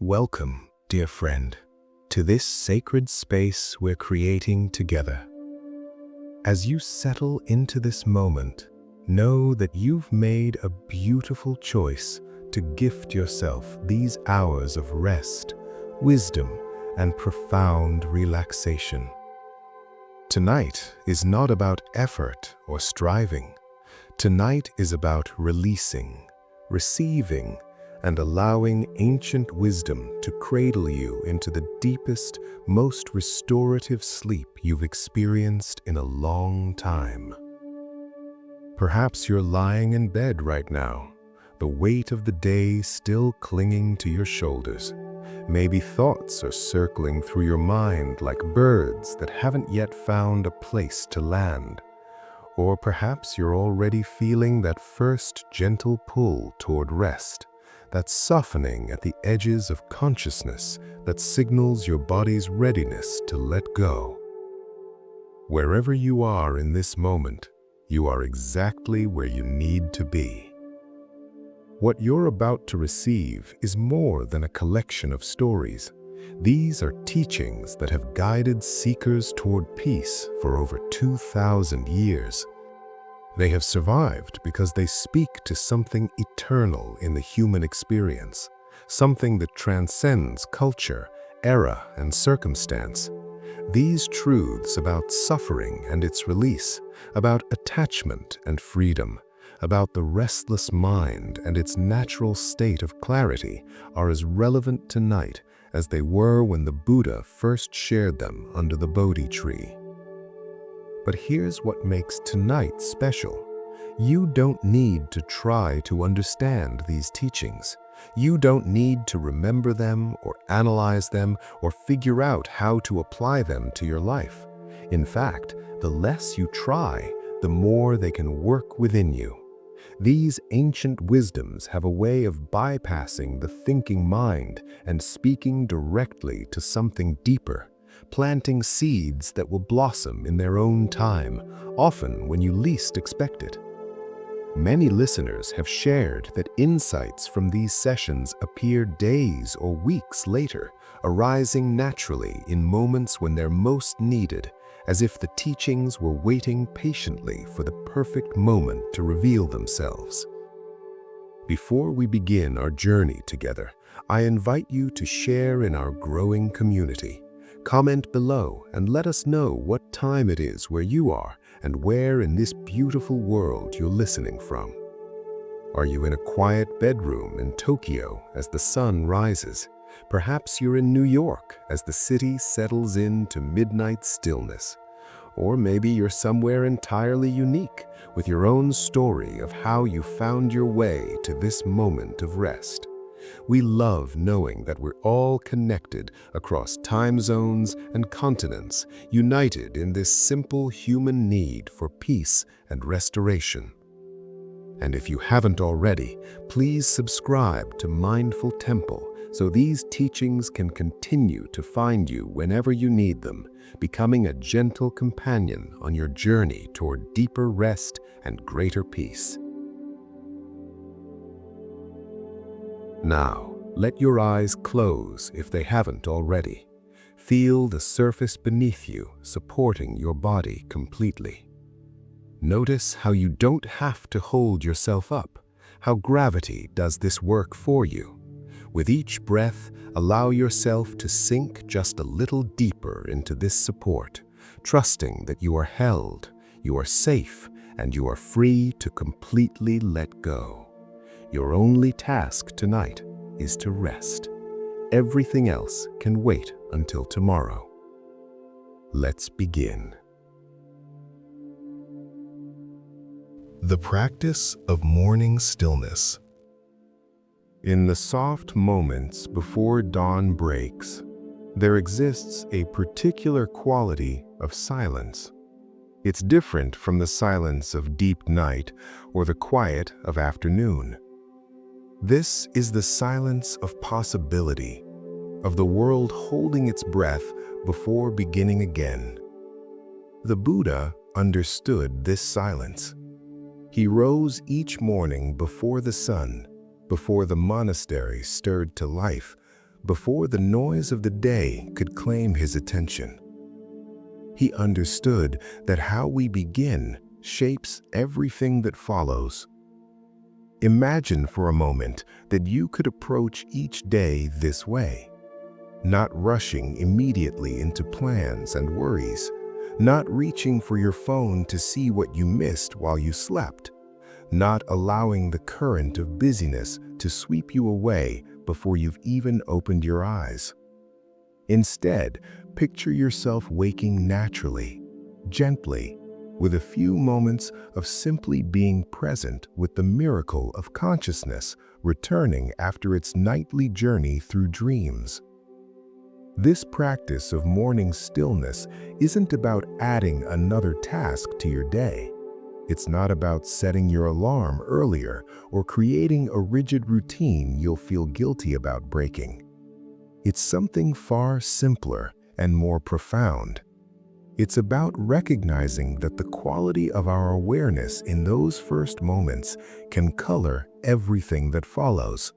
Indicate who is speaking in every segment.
Speaker 1: Welcome, dear friend, to this sacred space we're creating together. As you settle into this moment, know that you've made a beautiful choice to gift yourself these hours of rest, wisdom, and profound relaxation. Tonight is not about effort or striving. Tonight is about releasing, receiving, and allowing ancient wisdom to cradle you into the deepest, most restorative sleep you've experienced in a long time. Perhaps you're lying in bed right now, the weight of the day still clinging to your shoulders. Maybe thoughts are circling through your mind like birds that haven't yet found a place to land. Or perhaps you're already feeling that first gentle pull toward rest, that softening at the edges of consciousness that signals your body's readiness to let go. Wherever you are in this moment, you are exactly where you need to be. What you're about to receive is more than a collection of stories. These are teachings that have guided seekers toward peace for over 2,000 years. They have survived because they speak to something eternal in the human experience, something that transcends culture, era, and circumstance. These truths about suffering and its release, about attachment and freedom, about the restless mind and its natural state of clarity are as relevant tonight as they were when the Buddha first shared them under the Bodhi tree. But here's what makes tonight special. You don't need to try to understand these teachings. You don't need to remember them or analyze them or figure out how to apply them to your life. In fact, the less you try, the more they can work within you. These ancient wisdoms have a way of bypassing the thinking mind and speaking directly to something deeper, planting seeds that will blossom in their own time, often when you least expect it. Many listeners have shared that insights from these sessions appear days or weeks later, arising naturally in moments when they're most needed, as if the teachings were waiting patiently for the perfect moment to reveal themselves. Before we begin our journey together, I invite you to share in our growing community. Comment below and let us know what time it is where you are and where in this beautiful world you're listening from. Are you in a quiet bedroom in Tokyo as the sun rises? Perhaps you're in New York as the city settles into midnight stillness. Or maybe you're somewhere entirely unique with your own story of how you found your way to this moment of rest. We love knowing that we're all connected across time zones and continents, united in this simple human need for peace and restoration. And if you haven't already, please subscribe to Mindful Temple so these teachings can continue to find you whenever you need them, becoming a gentle companion on your journey toward deeper rest and greater peace. Now, let your eyes close if they haven't already. Feel the surface beneath you supporting your body completely. Notice how you don't have to hold yourself up, how gravity does this work for you. With each breath, allow yourself to sink just a little deeper into this support, trusting that you are held, you are safe, and you are free to completely let go. Your only task tonight is to rest. Everything else can wait until tomorrow. Let's begin. The practice of morning stillness. In the soft moments before dawn breaks, there exists a particular quality of silence. It's different from the silence of deep night or the quiet of afternoon. This is the silence of possibility, of the world holding its breath before beginning again. The Buddha understood this silence. He rose each morning before the sun, before the monastery stirred to life, before the noise of the day could claim his attention. He understood that how we begin shapes everything that follows. Imagine for a moment that you could approach each day this way, not rushing immediately into plans and worries, not reaching for your phone to see what you missed while you slept, not allowing the current of busyness to sweep you away before you've even opened your eyes. Instead, picture yourself waking naturally, gently, with a few moments of simply being present with the miracle of consciousness returning after its nightly journey through dreams. This practice of morning stillness isn't about adding another task to your day. It's not about setting your alarm earlier or creating a rigid routine you'll feel guilty about breaking. It's something far simpler and more profound. It's about recognizing that the quality of our awareness in those first moments can color everything that follows.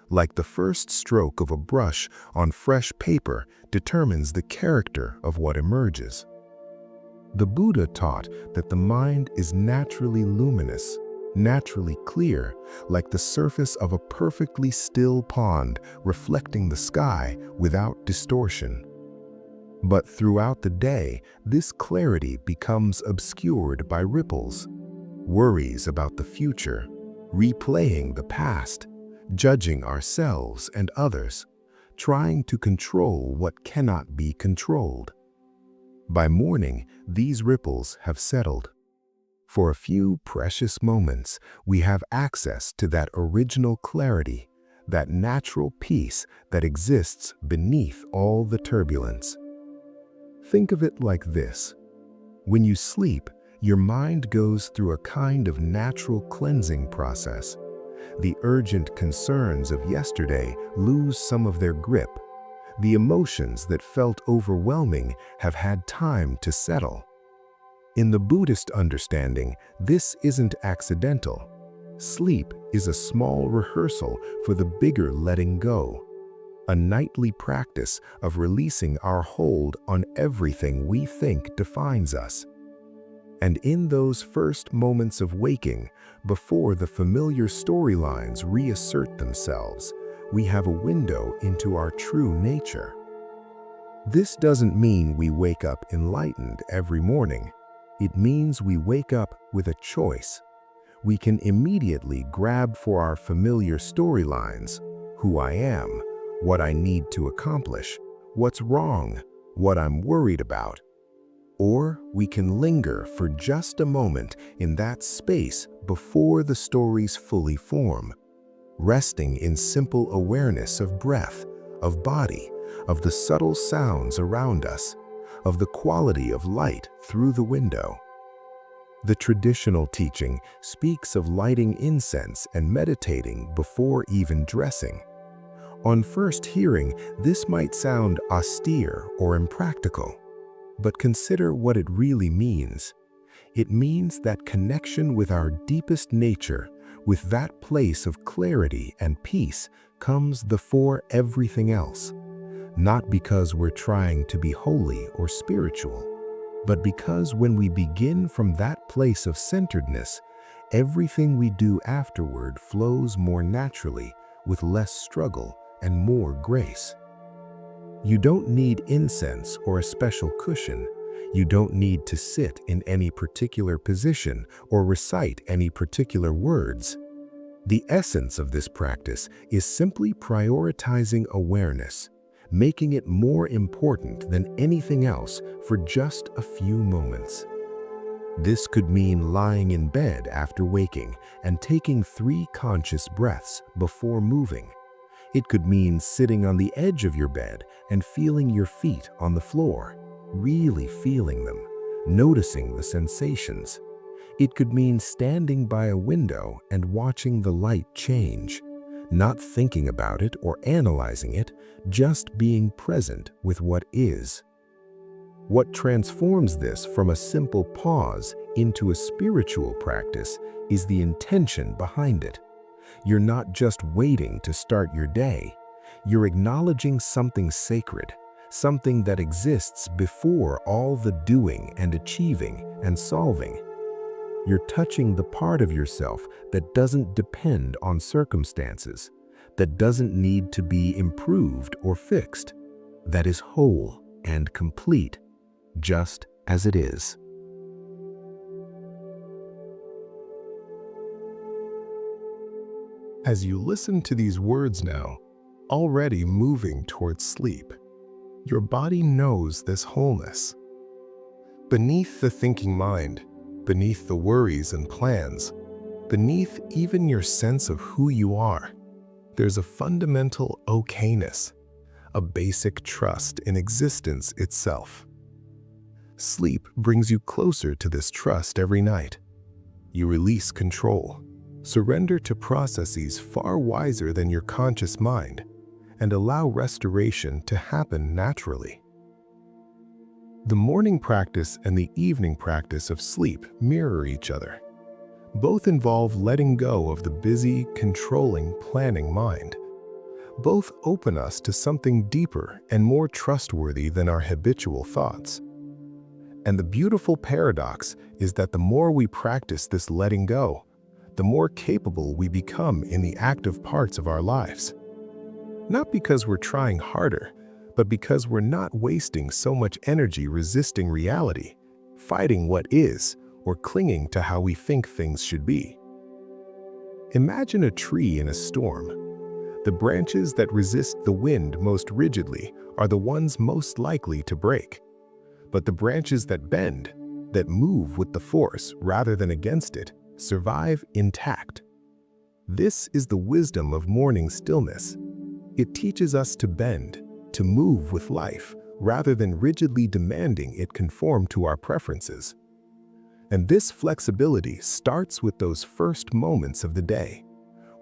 Speaker 1: Like the first stroke of a brush on fresh paper determines the character of what emerges. The Buddha taught that the mind is naturally luminous, naturally clear, like the surface of a perfectly still pond reflecting the sky without distortion. But throughout the day, this clarity becomes obscured by ripples, worries about the future, replaying the past, judging ourselves and others, trying to control what cannot be controlled. By morning, these ripples have settled. For a few precious moments, we have access to that original clarity, that natural peace that exists beneath all the turbulence. Think of it like this. When you sleep, your mind goes through a kind of natural cleansing process. The urgent concerns of yesterday lose some of their grip. The emotions that felt overwhelming have had time to settle. In the Buddhist understanding, this isn't accidental. Sleep is a small rehearsal for the bigger letting go, a nightly practice of releasing our hold on everything we think defines us. And in those first moments of waking, before the familiar storylines reassert themselves, we have a window into our true nature. This doesn't mean we wake up enlightened every morning. It means we wake up with a choice. We can immediately grab for our familiar storylines: who I am, what I need to accomplish, what's wrong, what I'm worried about. Or we can linger for just a moment in that space before the stories fully form, resting in simple awareness of breath, of body, of the subtle sounds around us, of the quality of light through the window. The traditional teaching speaks of lighting incense and meditating before even dressing. On first hearing, this might sound austere or impractical, but consider what it really means. It means that connection with our deepest nature, with that place of clarity and peace, comes before everything else. Not because we're trying to be holy or spiritual, but because when we begin from that place of centeredness, everything we do afterward flows more naturally, with less struggle and more grace. You don't need incense or a special cushion. You don't need to sit in any particular position or recite any particular words. The essence of this practice is simply prioritizing awareness, making it more important than anything else for just a few moments. This could mean lying in bed after waking and taking 3 conscious breaths before moving. It could mean sitting on the edge of your bed and feeling your feet on the floor, really feeling them, noticing the sensations. It could mean standing by a window and watching the light change, not thinking about it or analyzing it, just being present with what is. What transforms this from a simple pause into a spiritual practice is the intention behind it. You're not just waiting to start your day. You're acknowledging something sacred, something that exists before all the doing and achieving and solving. You're touching the part of yourself that doesn't depend on circumstances, that doesn't need to be improved or fixed, that is whole and complete, just as it is. As you listen to these words now, already moving towards sleep, your body knows this wholeness. Beneath the thinking mind, beneath the worries and plans, beneath even your sense of who you are, there's a fundamental okayness, a basic trust in existence itself. Sleep brings you closer to this trust every night. You release control, surrender to processes far wiser than your conscious mind, and allow restoration to happen naturally. The morning practice and the evening practice of sleep mirror each other. Both involve letting go of the busy, controlling, planning mind. Both open us to something deeper and more trustworthy than our habitual thoughts. And the beautiful paradox is that the more we practice this letting go, the more capable we become in the active parts of our lives. Not because we're trying harder, but because we're not wasting so much energy resisting reality, fighting what is, or clinging to how we think things should be. Imagine a tree in a storm. The branches that resist the wind most rigidly are the ones most likely to break. But the branches that bend, that move with the force rather than against it, survive intact. This is the wisdom of morning stillness. It teaches us to bend, to move with life, rather than rigidly demanding it conform to our preferences. And this flexibility starts with those first moments of the day,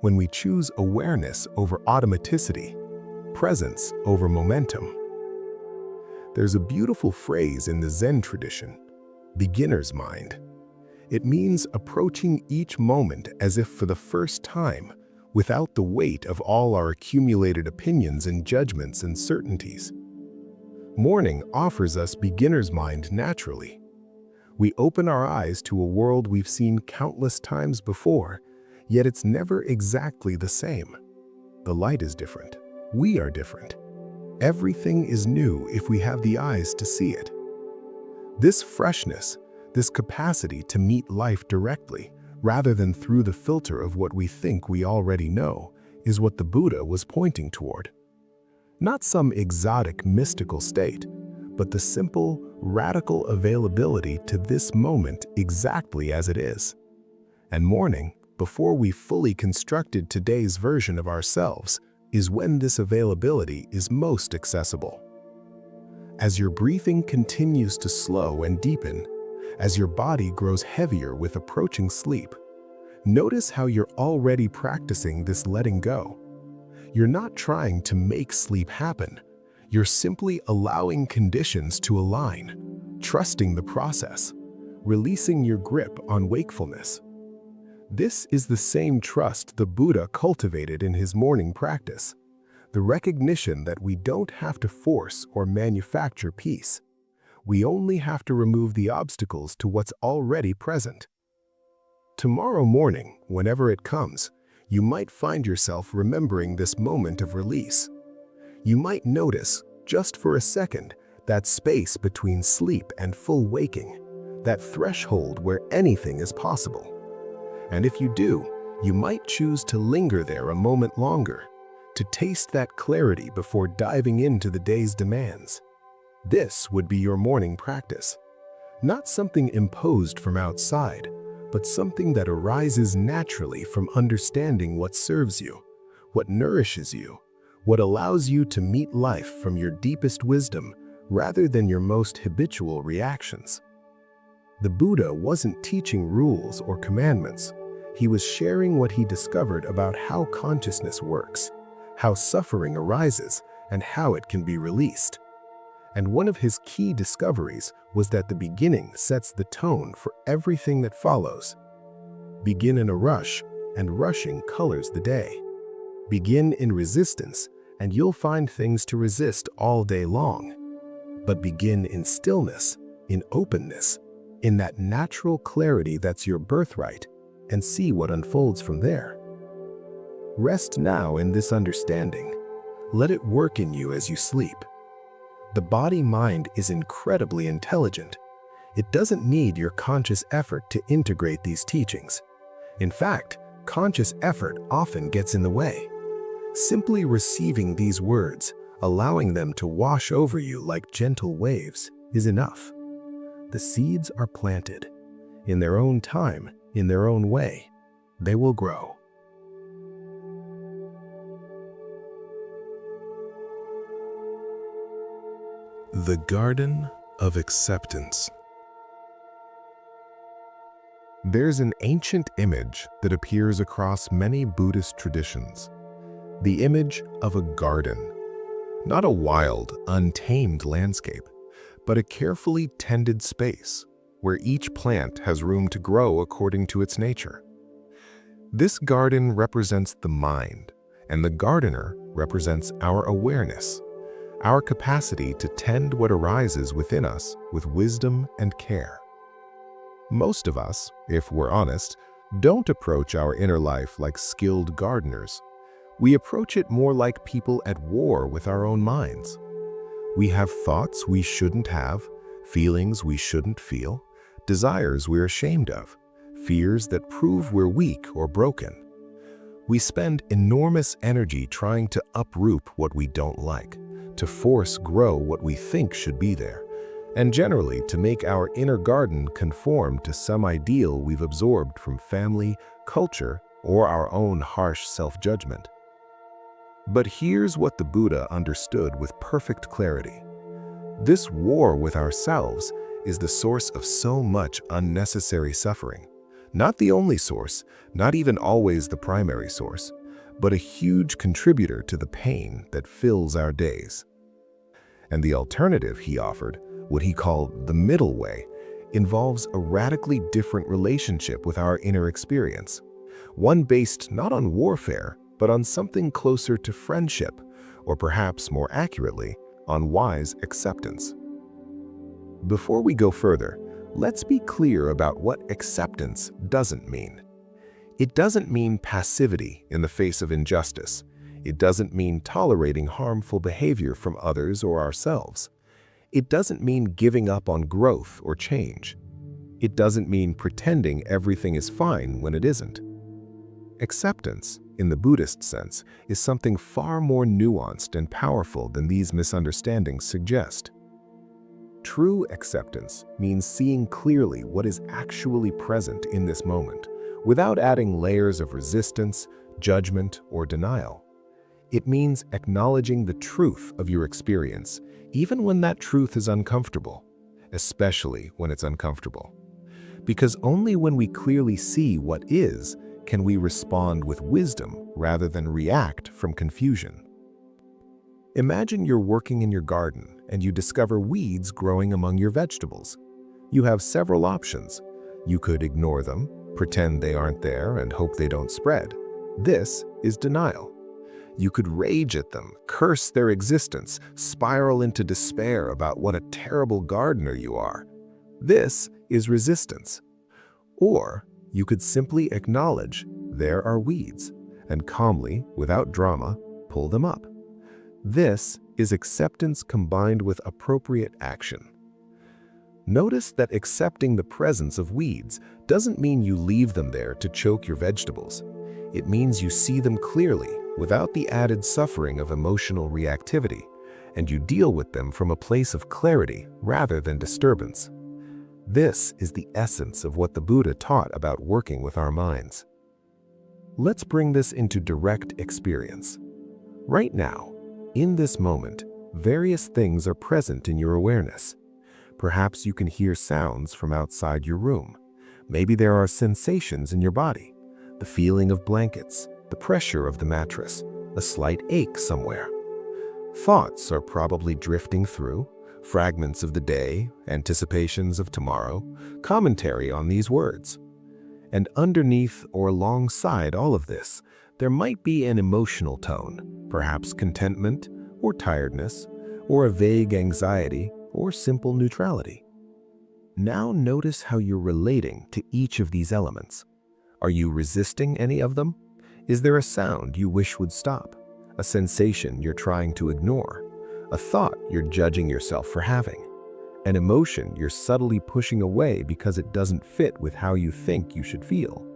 Speaker 1: when we choose awareness over automaticity, presence over momentum. There's a beautiful phrase in the Zen tradition, beginner's mind. It means approaching each moment as if for the first time, without the weight of all our accumulated opinions and judgments and certainties. Morning offers us beginner's mind naturally. We open our eyes to a world we've seen countless times before, yet it's never exactly the same. The light is different. We are different. Everything is new if we have the eyes to see it. This freshness, this capacity to meet life directly, rather than through the filter of what we think we already know, is what the Buddha was pointing toward. Not some exotic mystical state, but the simple, radical availability to this moment exactly as it is. And morning, before we fully constructed today's version of ourselves, is when this availability is most accessible. As your breathing continues to slow and deepen, as your body grows heavier with approaching sleep, notice how you're already practicing this letting go. You're not trying to make sleep happen. You're simply allowing conditions to align, trusting the process, releasing your grip on wakefulness. This is the same trust the Buddha cultivated in his morning practice, the recognition that we don't have to force or manufacture peace. We only have to remove the obstacles to what's already present. Tomorrow morning, whenever it comes, you might find yourself remembering this moment of release. You might notice, just for a second, that space between sleep and full waking, that threshold where anything is possible. And if you do, you might choose to linger there a moment longer, to taste that clarity before diving into the day's demands. This would be your morning practice. Not something imposed from outside, but something that arises naturally from understanding what serves you, what nourishes you, what allows you to meet life from your deepest wisdom rather than your most habitual reactions. The Buddha wasn't teaching rules or commandments. He was sharing what he discovered about how consciousness works, how suffering arises, and how it can be released. And one of his key discoveries was that the beginning sets the tone for everything that follows. Begin in a rush, and rushing colors the day. Begin in resistance, and you'll find things to resist all day long. But begin in stillness, in openness, in that natural clarity that's your birthright, and see what unfolds from there. Rest now in this understanding. Let it work in you as you sleep. The body-mind is incredibly intelligent. It doesn't need your conscious effort to integrate these teachings. In fact, conscious effort often gets in the way. Simply receiving these words, allowing them to wash over you like gentle waves, is enough. The seeds are planted. In their own time, in their own way, they will grow. The Garden of Acceptance. There's an ancient image that appears across many Buddhist traditions. The image of a garden. Not a wild, untamed landscape, but a carefully tended space where each plant has room to grow according to its nature. This garden represents the mind, and the gardener represents our awareness, our capacity to tend what arises within us with wisdom and care. Most of us, if we're honest, don't approach our inner life like skilled gardeners. We approach it more like people at war with our own minds. We have thoughts we shouldn't have, feelings we shouldn't feel, desires we're ashamed of, fears that prove we're weak or broken. We spend enormous energy trying to uproot what we don't like, to force grow what we think should be there, and generally to make our inner garden conform to some ideal we've absorbed from family, culture, or our own harsh self-judgment. But here's what the Buddha understood with perfect clarity. This war with ourselves is the source of so much unnecessary suffering. Not the only source, not even always the primary source, but a huge contributor to the pain that fills our days. And the alternative he offered, what he called the middle way, involves a radically different relationship with our inner experience. One based not on warfare, but on something closer to friendship, or perhaps more accurately, on wise acceptance. Before we go further, let's be clear about what acceptance doesn't mean. It doesn't mean passivity in the face of injustice. It doesn't mean tolerating harmful behavior from others or ourselves. It doesn't mean giving up on growth or change. It doesn't mean pretending everything is fine when it isn't. Acceptance, in the Buddhist sense, is something far more nuanced and powerful than these misunderstandings suggest. True acceptance means seeing clearly what is actually present in this moment, without adding layers of resistance, judgment, or denial. It means acknowledging the truth of your experience, even when that truth is uncomfortable, especially when it's uncomfortable. Because only when we clearly see what is, can we respond with wisdom rather than react from confusion. Imagine you're working in your garden and you discover weeds growing among your vegetables. You have several options. You could ignore them, pretend they aren't there, and hope they don't spread. This is denial. You could rage at them, curse their existence, spiral into despair about what a terrible gardener you are. This is resistance. Or you could simply acknowledge there are weeds and calmly, without drama, pull them up. This is acceptance combined with appropriate action. Notice that accepting the presence of weeds doesn't mean you leave them there to choke your vegetables. It means you see them clearly without the added suffering of emotional reactivity, and you deal with them from a place of clarity rather than disturbance. This is the essence of what the Buddha taught about working with our minds. Let's bring this into direct experience. Right now, in this moment, various things are present in your awareness. Perhaps you can hear sounds from outside your room. Maybe there are sensations in your body, the feeling of blankets, the pressure of the mattress, a slight ache somewhere. Thoughts are probably drifting through, fragments of the day, anticipations of tomorrow, commentary on these words. And underneath or alongside all of this, there might be an emotional tone, perhaps contentment or tiredness, or a vague anxiety or simple neutrality. Now notice how you're relating to each of these elements. Are you resisting any of them? Is there a sound you wish would stop? A sensation you're trying to ignore? A thought you're judging yourself for having? An emotion you're subtly pushing away because it doesn't fit with how you think you should feel?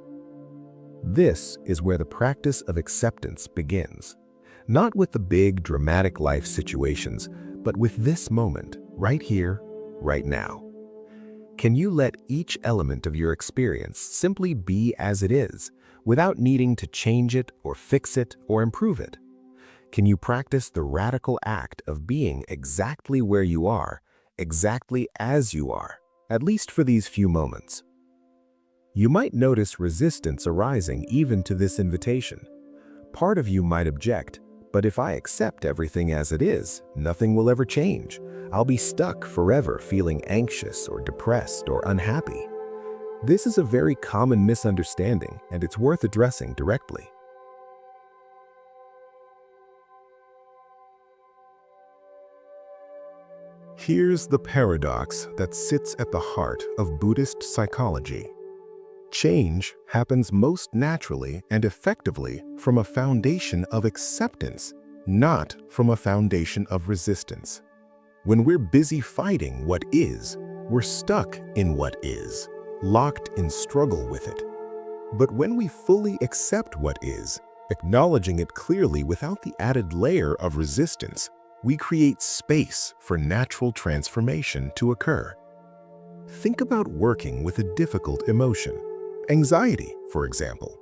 Speaker 1: This is where the practice of acceptance begins. Not with the big, dramatic life situations, but with this moment, right here, right now. Can you let each element of your experience simply be as it is, without needing to change it or fix it or improve it? Can you practice the radical act of being exactly where you are, exactly as you are, at least for these few moments? You might notice resistance arising even to this invitation. Part of you might object, but if I accept everything as it is, nothing will ever change. I'll be stuck forever feeling anxious or depressed or unhappy. This is a very common misunderstanding, and it's worth addressing directly. Here's the paradox that sits at the heart of Buddhist psychology. Change happens most naturally and effectively from a foundation of acceptance, not from a foundation of resistance. When we're busy fighting what is, we're stuck in what is, locked in struggle with it. But when we fully accept what is, acknowledging it clearly without the added layer of resistance, we create space for natural transformation to occur. Think about working with a difficult emotion. Anxiety, for example.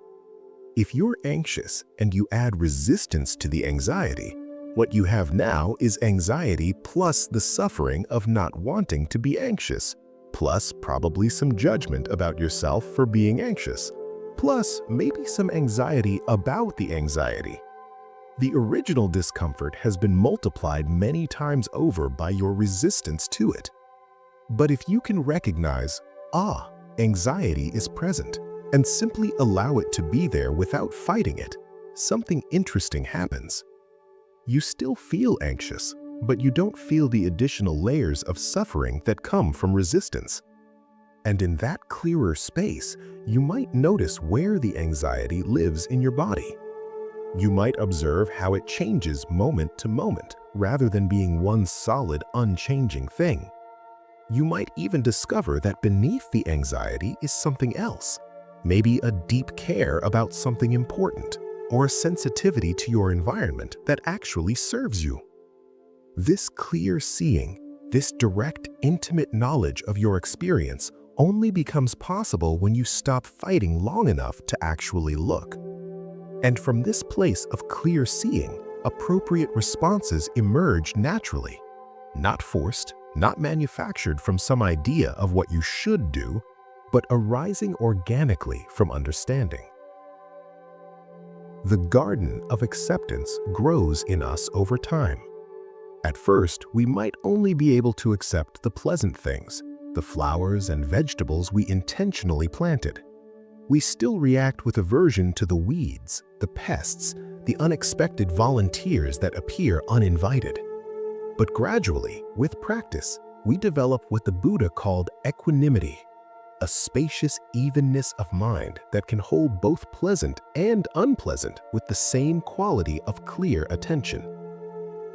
Speaker 1: If you're anxious and you add resistance to the anxiety, what you have now is anxiety plus the suffering of not wanting to be anxious, plus probably some judgment about yourself for being anxious, plus maybe some anxiety about the anxiety. The original discomfort has been multiplied many times over by your resistance to it. But if you can recognize, anxiety is present, and simply allow it to be there without fighting it, something interesting happens. You still feel anxious, but you don't feel the additional layers of suffering that come from resistance. And in that clearer space, you might notice where the anxiety lives in your body. You might observe how it changes moment to moment, rather than being one solid, unchanging thing. You might even discover that beneath the anxiety is something else, maybe a deep care about something important, or a sensitivity to your environment that actually serves you. This clear seeing, this direct, intimate knowledge of your experience only becomes possible when you stop fighting long enough to actually look. And from this place of clear seeing, appropriate responses emerge naturally, not forced, not manufactured from some idea of what you should do, but arising organically from understanding. The garden of acceptance grows in us over time. At first, we might only be able to accept the pleasant things, the flowers and vegetables we intentionally planted. We still react with aversion to the weeds, the pests, the unexpected volunteers that appear uninvited. But gradually, with practice, we develop what the Buddha called equanimity, a spacious evenness of mind that can hold both pleasant and unpleasant with the same quality of clear attention.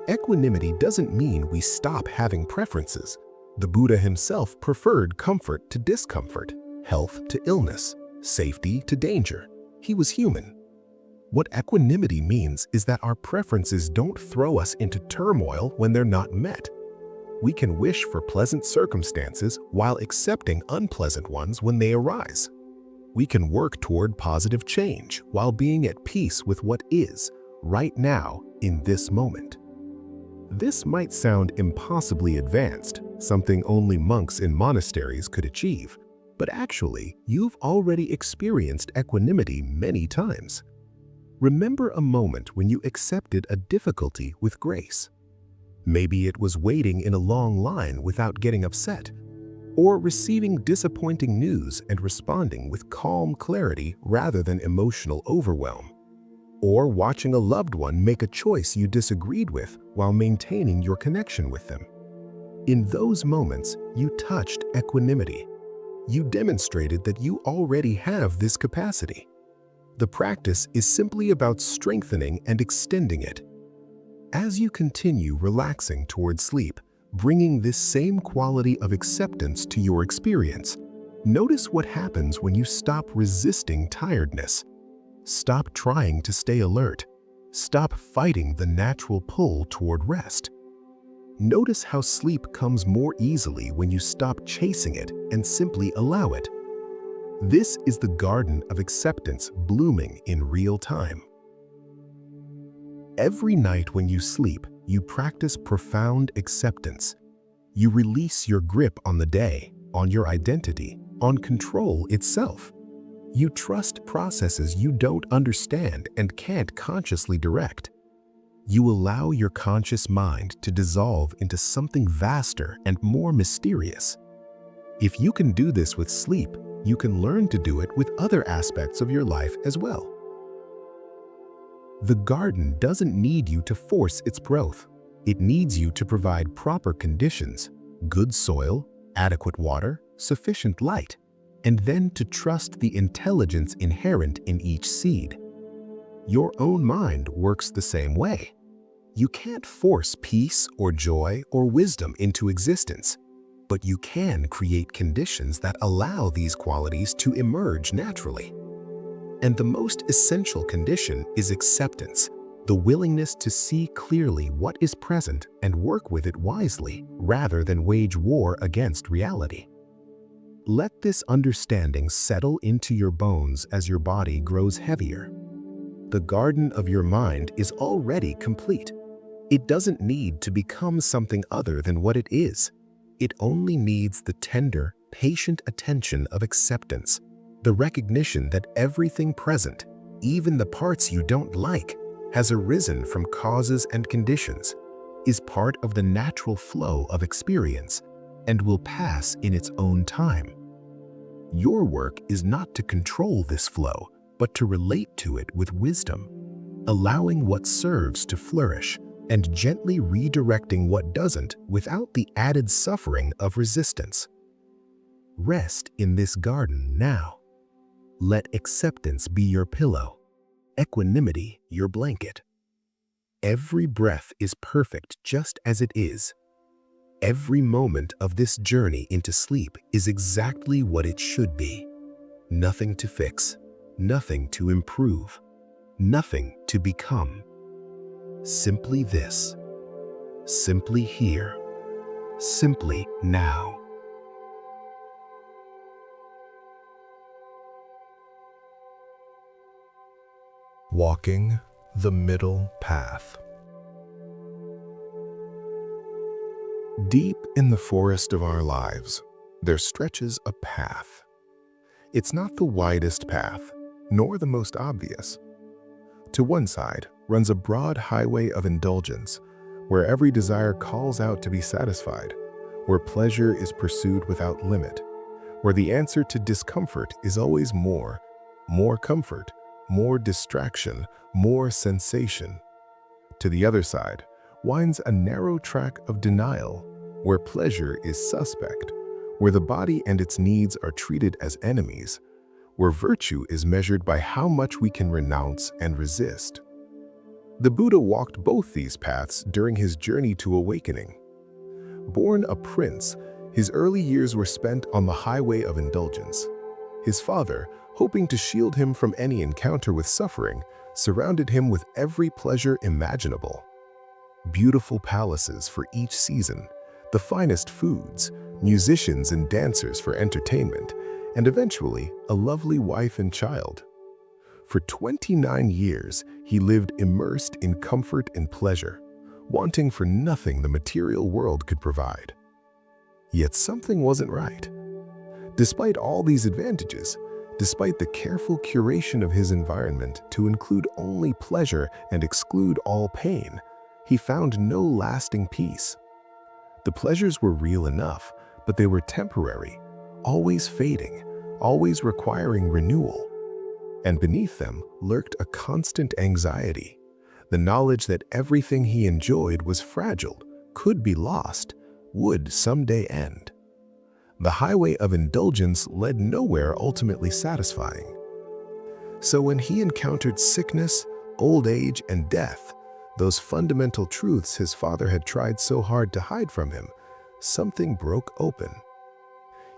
Speaker 1: Equanimity doesn't mean we stop having preferences. The Buddha himself preferred comfort to discomfort, health to illness, safety to danger. He was human. What equanimity means is that our preferences don't throw us into turmoil when they're not met. We can wish for pleasant circumstances while accepting unpleasant ones when they arise. We can work toward positive change while being at peace with what is, right now, in this moment. This might sound impossibly advanced, something only monks in monasteries could achieve, but actually, you've already experienced equanimity many times. Remember a moment when you accepted a difficulty with grace. Maybe it was waiting in a long line without getting upset, or receiving disappointing news and responding with calm clarity rather than emotional overwhelm. or watching a loved one make a choice you disagreed with while maintaining your connection with them. In those moments, you touched equanimity. You demonstrated that you already have this capacity. The practice is simply about strengthening and extending it. As you continue relaxing toward sleep, bringing this same quality of acceptance to your experience, notice what happens when you stop resisting tiredness. Stop trying to stay alert. Stop fighting the natural pull toward rest. Notice how sleep comes more easily when you stop chasing it and simply allow it. This is the garden of acceptance blooming in real time. Every night when you sleep, you practice profound acceptance. You release your grip on the day, on your identity, on control itself. You trust processes you don't understand and can't consciously direct. You allow your conscious mind to dissolve into something vaster and more mysterious. If you can do this with sleep, you can learn to do it with other aspects of your life as well. The garden doesn't need you to force its growth. It needs you to provide proper conditions, good soil, adequate water, sufficient light, and then to trust the intelligence inherent in each seed. Your own mind works the same way. You can't force peace or joy or wisdom into existence, but you can create conditions that allow these qualities to emerge naturally. And the most essential condition is acceptance, the willingness to see clearly what is present and work with it wisely, rather than wage war against reality. Let this understanding settle into your bones as your body grows heavier. The garden of your mind is already complete. It doesn't need to become something other than what it is. It only needs the tender, patient attention of acceptance, the recognition that everything present, even the parts you don't like, has arisen from causes and conditions, is part of the natural flow of experience, and will pass in its own time. Your work is not to control this flow, but to relate to it with wisdom, allowing what serves to flourish and gently redirecting what doesn't without the added suffering of resistance. Rest in this garden now. Let acceptance be your pillow, equanimity your blanket. Every breath is perfect just as it is. Every moment of this journey into sleep is exactly what it should be. Nothing to fix, nothing to improve, nothing to become. Simply this, simply here, simply now. Walking the middle path. Deep in the forest of our lives, there stretches a path. It's not the widest path, nor the most obvious. To one side runs a broad highway of indulgence, where every desire calls out to be satisfied, where pleasure is pursued without limit, where the answer to discomfort is always more comfort, more distraction, more sensation. To the other side winds a narrow track of denial, where pleasure is suspect, where the body and its needs are treated as enemies, where virtue is measured by how much we can renounce and resist. The Buddha walked both these paths during his journey to awakening. Born a prince, his early years were spent on the highway of indulgence. His father, hoping to shield him from any encounter with suffering, surrounded him with every pleasure imaginable. Beautiful palaces for each season, the finest foods, musicians and dancers for entertainment, and eventually a lovely wife and child. For 29 years, he lived immersed in comfort and pleasure, wanting for nothing the material world could provide. Yet something wasn't right. Despite all these advantages, despite the careful curation of his environment to include only pleasure and exclude all pain, he found no lasting peace. The pleasures were real enough, but they were temporary, always fading, always requiring renewal. And beneath them lurked a constant anxiety, the knowledge that everything he enjoyed was fragile, could be lost, would someday end. The highway of indulgence led nowhere ultimately satisfying. So when he encountered sickness, old age, and death, those fundamental truths his father had tried so hard to hide from him, something broke open.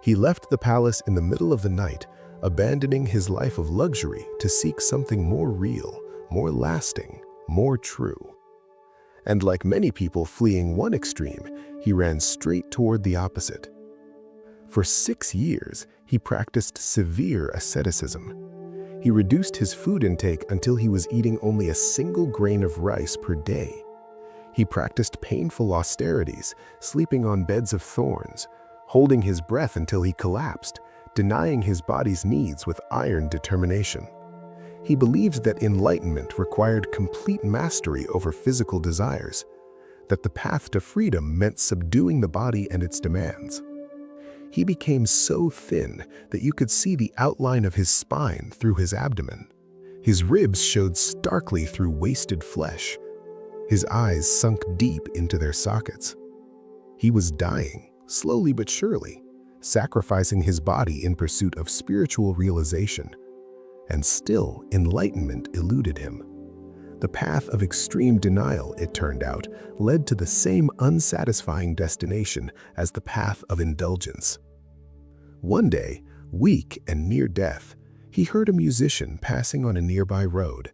Speaker 1: He left the palace in the middle of the night, abandoning his life of luxury to seek something more real, more lasting, more true. And like many people fleeing one extreme, he ran straight toward the opposite. For 6 years, he practiced severe asceticism. He reduced his food intake until he was eating only a single grain of rice per day. He practiced painful austerities, sleeping on beds of thorns, holding his breath until he collapsed, denying his body's needs with iron determination. He believed that enlightenment required complete mastery over physical desires, that the path to freedom meant subduing the body and its demands. He became so thin that you could see the outline of his spine through his abdomen. His ribs showed starkly through wasted flesh. His eyes sunk deep into their sockets. He was dying, slowly but surely, sacrificing his body in pursuit of spiritual realization. And still, enlightenment eluded him. The path of extreme denial, it turned out, led to the same unsatisfying destination as the path of indulgence. One day, weak and near death, he heard a musician passing on a nearby road.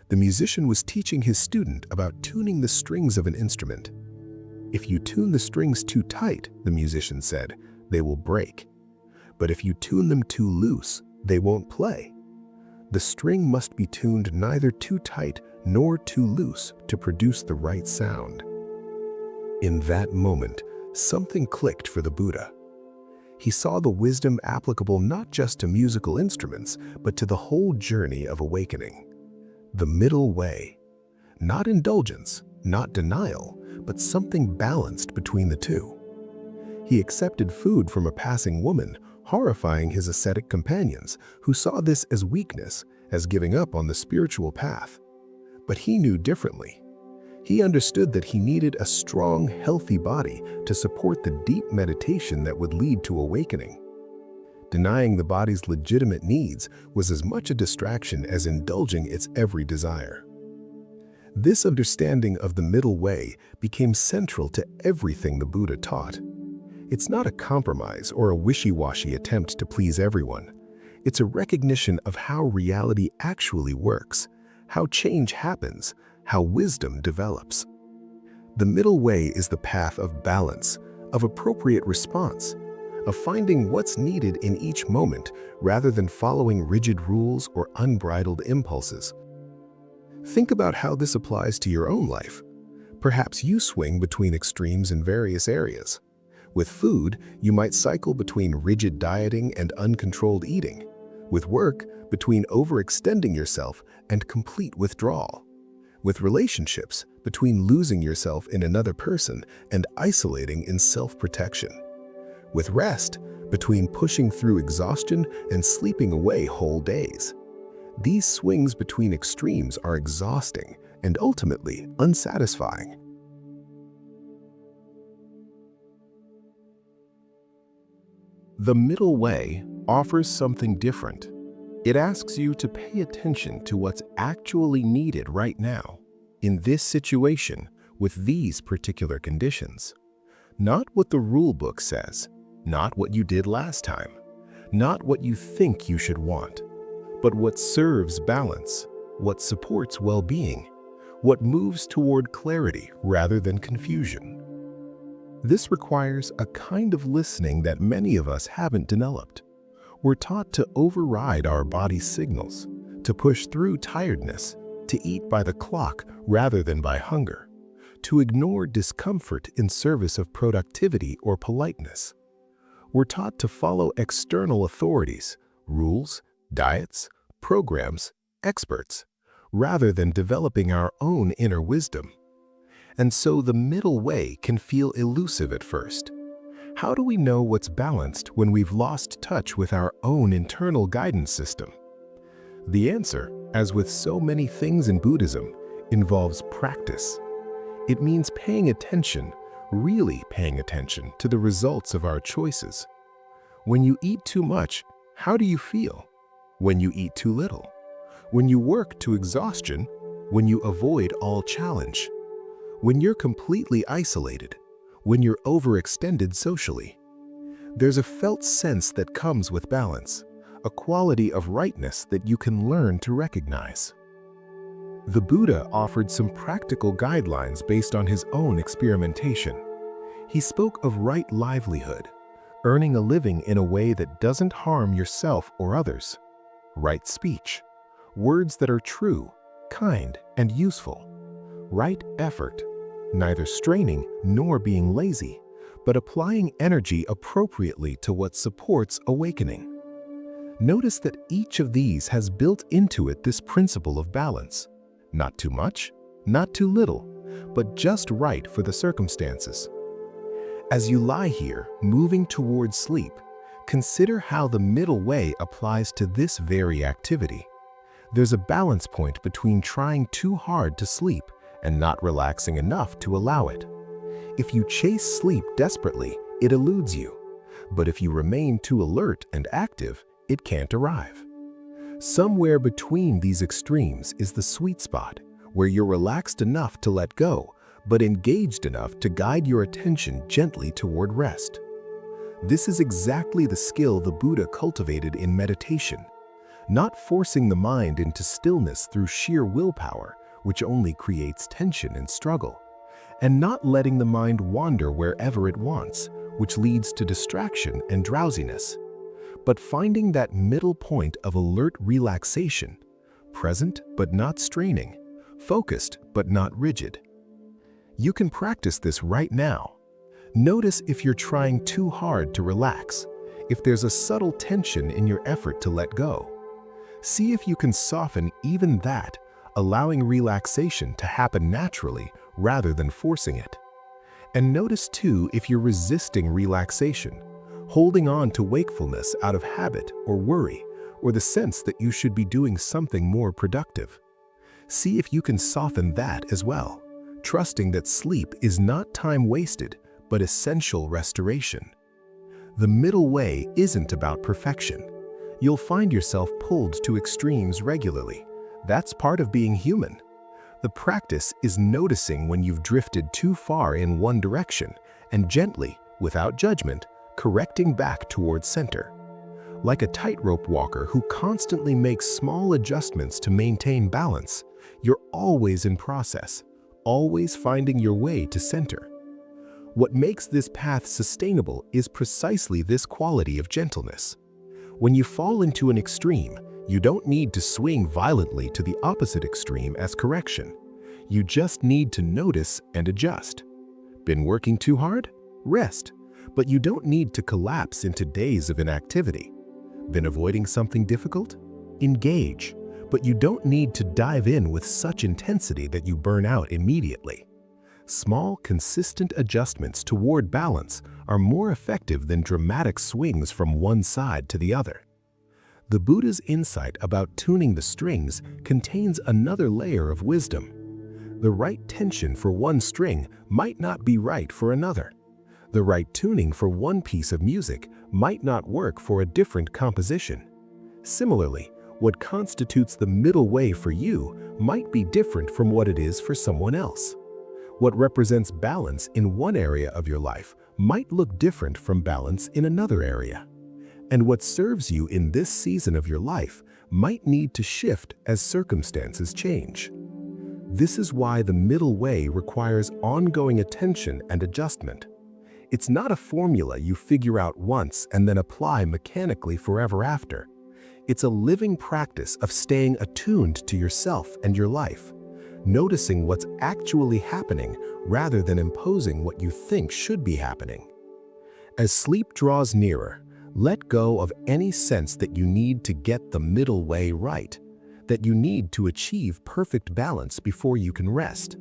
Speaker 1: The musician was teaching his student about tuning the strings of an instrument. "If you tune the strings too tight," the musician said, "they will break. But if you tune them too loose, they won't play. The string must be tuned neither too tight nor too loose to produce the right sound." In that moment, something clicked for the Buddha. He saw the wisdom applicable not just to musical instruments, but to the whole journey of awakening. The middle way. Not indulgence, not denial, but something balanced between the two. He accepted food from a passing woman, horrifying his ascetic companions, who saw this as weakness, as giving up on the spiritual path. But he knew differently. He understood that he needed a strong, healthy body to support the deep meditation that would lead to awakening. Denying the body's legitimate needs was as much a distraction as indulging its every desire. This understanding of the middle way became central to everything the Buddha taught. It's not a compromise or a wishy-washy attempt to please everyone. It's a recognition of how reality actually works, how change happens, how wisdom develops. The middle way is the path of balance, of appropriate response, of finding what's needed in each moment rather than following rigid rules or unbridled impulses. Think about how this applies to your own life. Perhaps you swing between extremes in various areas. With food, you might cycle between rigid dieting and uncontrolled eating. With work, between overextending yourself and complete withdrawal. With relationships, between losing yourself in another person and isolating in self-protection. With rest, between pushing through exhaustion and sleeping away whole days. These swings between extremes are exhausting and ultimately unsatisfying. The middle way offers something different. It asks you to pay attention to what's actually needed right now, in this situation, with these particular conditions. Not what the rule book says, not what you did last time, not what you think you should want, but what serves balance, what supports well-being, what moves toward clarity rather than confusion. This requires a kind of listening that many of us haven't developed. We're taught to override our body's signals, to push through tiredness, to eat by the clock rather than by hunger, to ignore discomfort in service of productivity or politeness. We're taught to follow external authorities, rules, diets, programs, experts, rather than developing our own inner wisdom. And so the middle way can feel elusive at first. How do we know what's balanced when we've lost touch with our own internal guidance system? The answer, as with so many things in Buddhism, involves practice. It means paying attention, really paying attention to the results of our choices. When you eat too much, how do you feel? When you eat too little? When you work to exhaustion? When you avoid all challenge? When you're completely isolated? When you're overextended socially? There's a felt sense that comes with balance, a quality of rightness that you can learn to recognize. The Buddha offered some practical guidelines based on his own experimentation. He spoke of right livelihood, earning a living in a way that doesn't harm yourself or others. Right speech, words that are true, kind, and useful. Right effort, neither straining nor being lazy, but applying energy appropriately to what supports awakening. Notice that each of these has built into it this principle of balance. Not too much, not too little, but just right for the circumstances. As you lie here, moving towards sleep, consider how the middle way applies to this very activity. There's a balance point between trying too hard to sleep and not relaxing enough to allow it. If you chase sleep desperately, it eludes you. But if you remain too alert and active, it can't arrive. Somewhere between these extremes is the sweet spot, where you're relaxed enough to let go, but engaged enough to guide your attention gently toward rest. This is exactly the skill the Buddha cultivated in meditation, not forcing the mind into stillness through sheer willpower, which only creates tension and struggle, and not letting the mind wander wherever it wants, which leads to distraction and drowsiness, but finding that middle point of alert relaxation, present but not straining, focused but not rigid. You can practice this right now. Notice if you're trying too hard to relax, if there's a subtle tension in your effort to let go. See if you can soften even that, allowing relaxation to happen naturally rather than forcing it. And notice too if you're resisting relaxation, holding on to wakefulness out of habit or worry, or the sense that you should be doing something more productive. See if you can soften that as well, trusting that sleep is not time wasted, but essential restoration. The middle way isn't about perfection. You'll find yourself pulled to extremes regularly. That's part of being human. The practice is noticing when you've drifted too far in one direction and gently, without judgment, correcting back towards center. Like a tightrope walker who constantly makes small adjustments to maintain balance, you're always in process, always finding your way to center. What makes this path sustainable is precisely this quality of gentleness. When you fall into an extreme, you don't need to swing violently to the opposite extreme as correction. You just need to notice and adjust. Been working too hard? Rest. But you don't need to collapse into days of inactivity. Been avoiding something difficult? Engage. But you don't need to dive in with such intensity that you burn out immediately. Small, consistent adjustments toward balance are more effective than dramatic swings from one side to the other. The Buddha's insight about tuning the strings contains another layer of wisdom. The right tension for one string might not be right for another. The right tuning for one piece of music might not work for a different composition. Similarly, what constitutes the middle way for you might be different from what it is for someone else. What represents balance in one area of your life might look different from balance in another area. And what serves you in this season of your life might need to shift as circumstances change. This is why the middle way requires ongoing attention and adjustment. It's not a formula you figure out once and then apply mechanically forever after. It's a living practice of staying attuned to yourself and your life, noticing what's actually happening rather than imposing what you think should be happening. As sleep draws nearer, let go of any sense that you need to get the middle way right, that you need to achieve perfect balance before you can rest.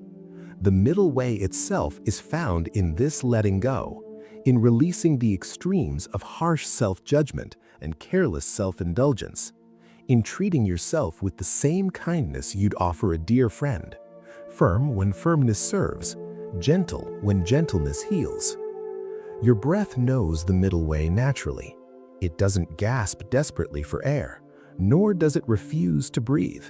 Speaker 1: The middle way itself is found in this letting go, in releasing the extremes of harsh self-judgment and careless self-indulgence, in treating yourself with the same kindness you'd offer a dear friend, firm when firmness serves, gentle when gentleness heals. Your breath knows the middle way naturally. It doesn't gasp desperately for air, nor does it refuse to breathe.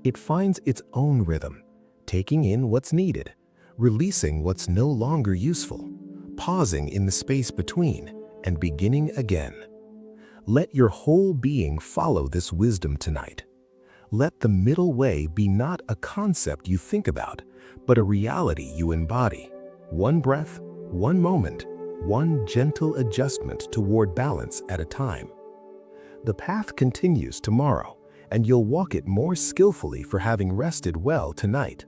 Speaker 1: It finds its own rhythm, taking in what's needed, releasing what's no longer useful, pausing in the space between, and beginning again. Let your whole being follow this wisdom tonight. Let the middle way be not a concept you think about, but a reality you embody. One breath, one moment, one gentle adjustment toward balance at a time. The path continues tomorrow, and you'll walk it more skillfully for having rested well tonight.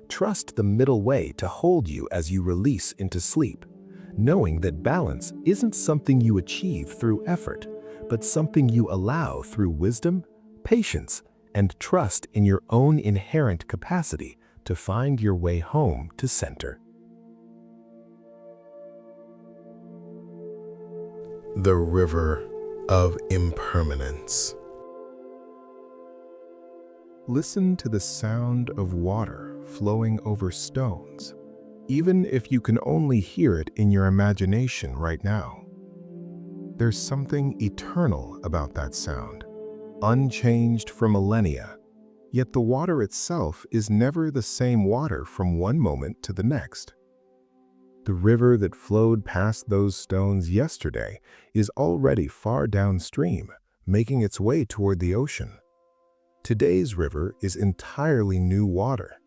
Speaker 1: Trust the middle way to hold you as you release into sleep, knowing that balance isn't something you achieve through effort, but something you allow through wisdom, patience, and trust in your own inherent capacity to find your way home to center. The River of Impermanence. Listen to the sound of water flowing over stones, even if you can only hear it in your imagination right now. There's something eternal about that sound, unchanged for millennia, yet the water itself is never the same water from one moment to the next. The river that flowed past those stones yesterday is already far downstream, making its way toward the ocean. Today's river is entirely new water,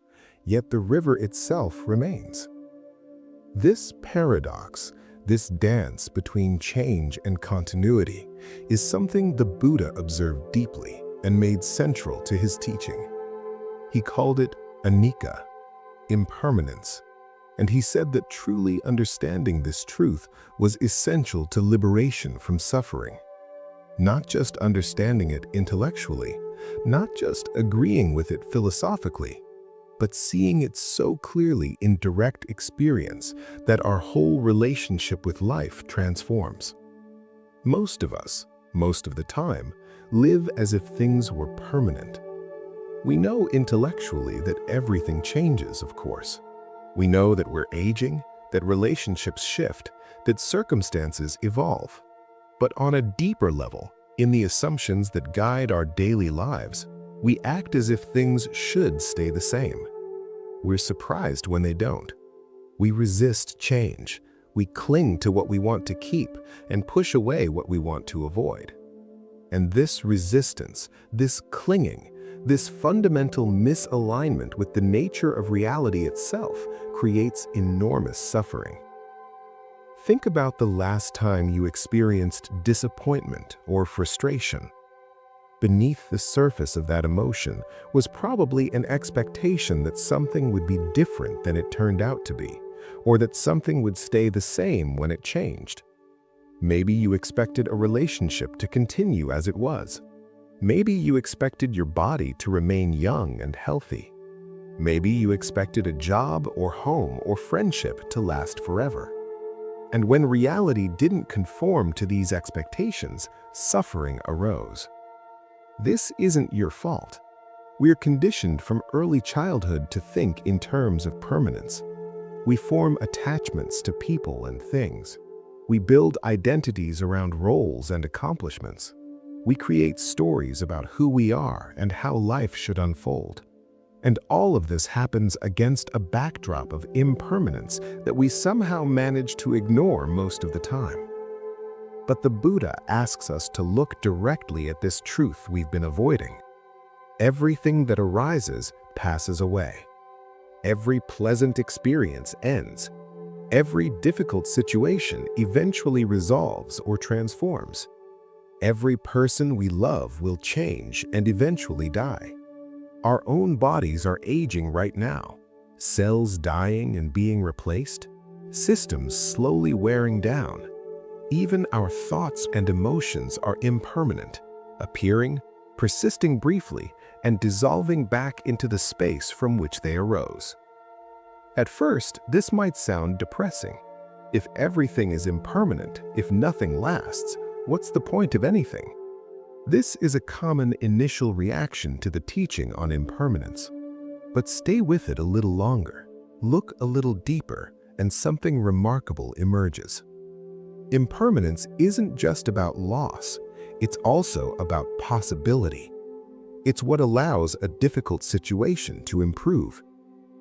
Speaker 1: yet the river itself remains. This paradox, this dance between change and continuity, is something the Buddha observed deeply and made central to his teaching. He called it anicca, impermanence, and he said that truly understanding this truth was essential to liberation from suffering. Not just understanding it intellectually, not just agreeing with it philosophically, but seeing it so clearly in direct experience that our whole relationship with life transforms. Most of us, most of the time, live as if things were permanent. We know intellectually that everything changes, of course. We know that we're aging, that relationships shift, that circumstances evolve. But on a deeper level, in the assumptions that guide our daily lives, we act as if things should stay the same. We're surprised when they don't. We resist change. We cling to what we want to keep and push away what we want to avoid. And this resistance, this clinging, this fundamental misalignment with the nature of reality itself creates enormous suffering. Think about the last time you experienced disappointment or frustration. Beneath the surface of that emotion was probably an expectation that something would be different than it turned out to be, or that something would stay the same when it changed. Maybe you expected a relationship to continue as it was. Maybe you expected your body to remain young and healthy. Maybe you expected a job or home or friendship to last forever. And when reality didn't conform to these expectations, suffering arose. This isn't your fault. We're conditioned from early childhood to think in terms of permanence. We form attachments to people and things. We build identities around roles and accomplishments. We create stories about who we are and how life should unfold. And all of this happens against a backdrop of impermanence that we somehow manage to ignore most of the time. But the Buddha asks us to look directly at this truth we've been avoiding. Everything that arises passes away. Every pleasant experience ends. Every difficult situation eventually resolves or transforms. Every person we love will change and eventually die. Our own bodies are aging right now, cells dying and being replaced, systems slowly wearing down. Even our thoughts and emotions are impermanent, appearing, persisting briefly, and dissolving back into the space from which they arose. At first, this might sound depressing. If everything is impermanent, if nothing lasts, what's the point of anything? This is a common initial reaction to the teaching on impermanence. But stay with it a little longer, look a little deeper, and something remarkable emerges. Impermanence isn't just about loss, it's also about possibility. It's what allows a difficult situation to improve.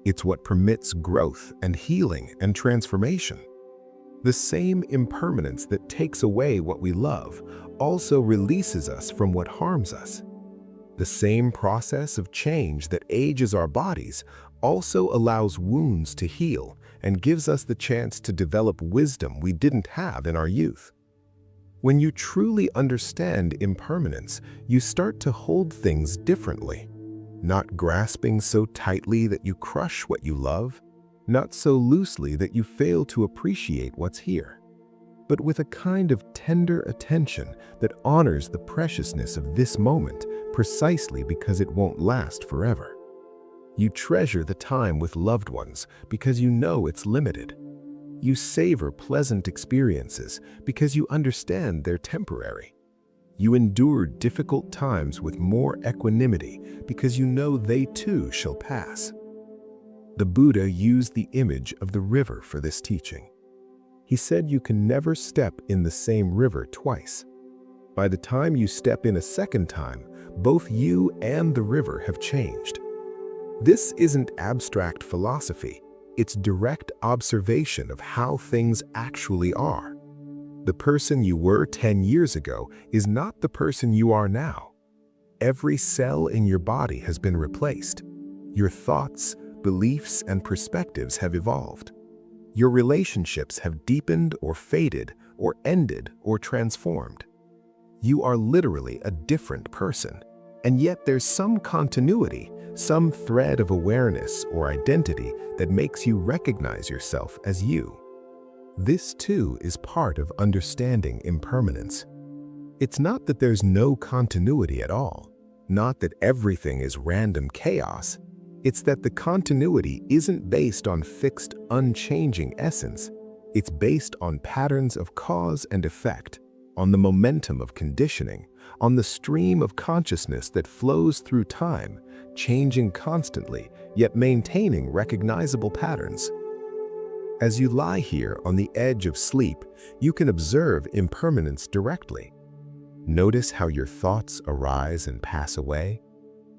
Speaker 1: It's what permits growth and healing and transformation. The same impermanence that takes away what we love also releases us from what harms us. The same process of change that ages our bodies also allows wounds to heal and gives us the chance to develop wisdom we didn't have in our youth. When you truly understand impermanence, you start to hold things differently, not grasping so tightly that you crush what you love, not so loosely that you fail to appreciate what's here, but with a kind of tender attention that honors the preciousness of this moment precisely because it won't last forever. You treasure the time with loved ones because you know it's limited. You savor pleasant experiences because you understand they're temporary. You endure difficult times with more equanimity because you know they too shall pass. The Buddha used the image of the river for this teaching. He said you can never step in the same river twice. By the time you step in a second time, both you and the river have changed. This isn't abstract philosophy, it's direct observation of how things actually are. The person you were 10 years ago is not the person you are now. Every cell in your body has been replaced. Your thoughts, beliefs, and perspectives have evolved. Your relationships have deepened or faded or ended or transformed. You are literally a different person, and yet there's some continuity, some thread of awareness or identity that makes you recognize yourself as you. This too is part of understanding impermanence. It's not that there's no continuity at all, not that everything is random chaos. It's that the continuity isn't based on fixed, unchanging essence. It's based on patterns of cause and effect, on the momentum of conditioning, on the stream of consciousness that flows through time, changing constantly, yet maintaining recognizable patterns. As you lie here on the edge of sleep, you can observe impermanence directly. Notice how your thoughts arise and pass away.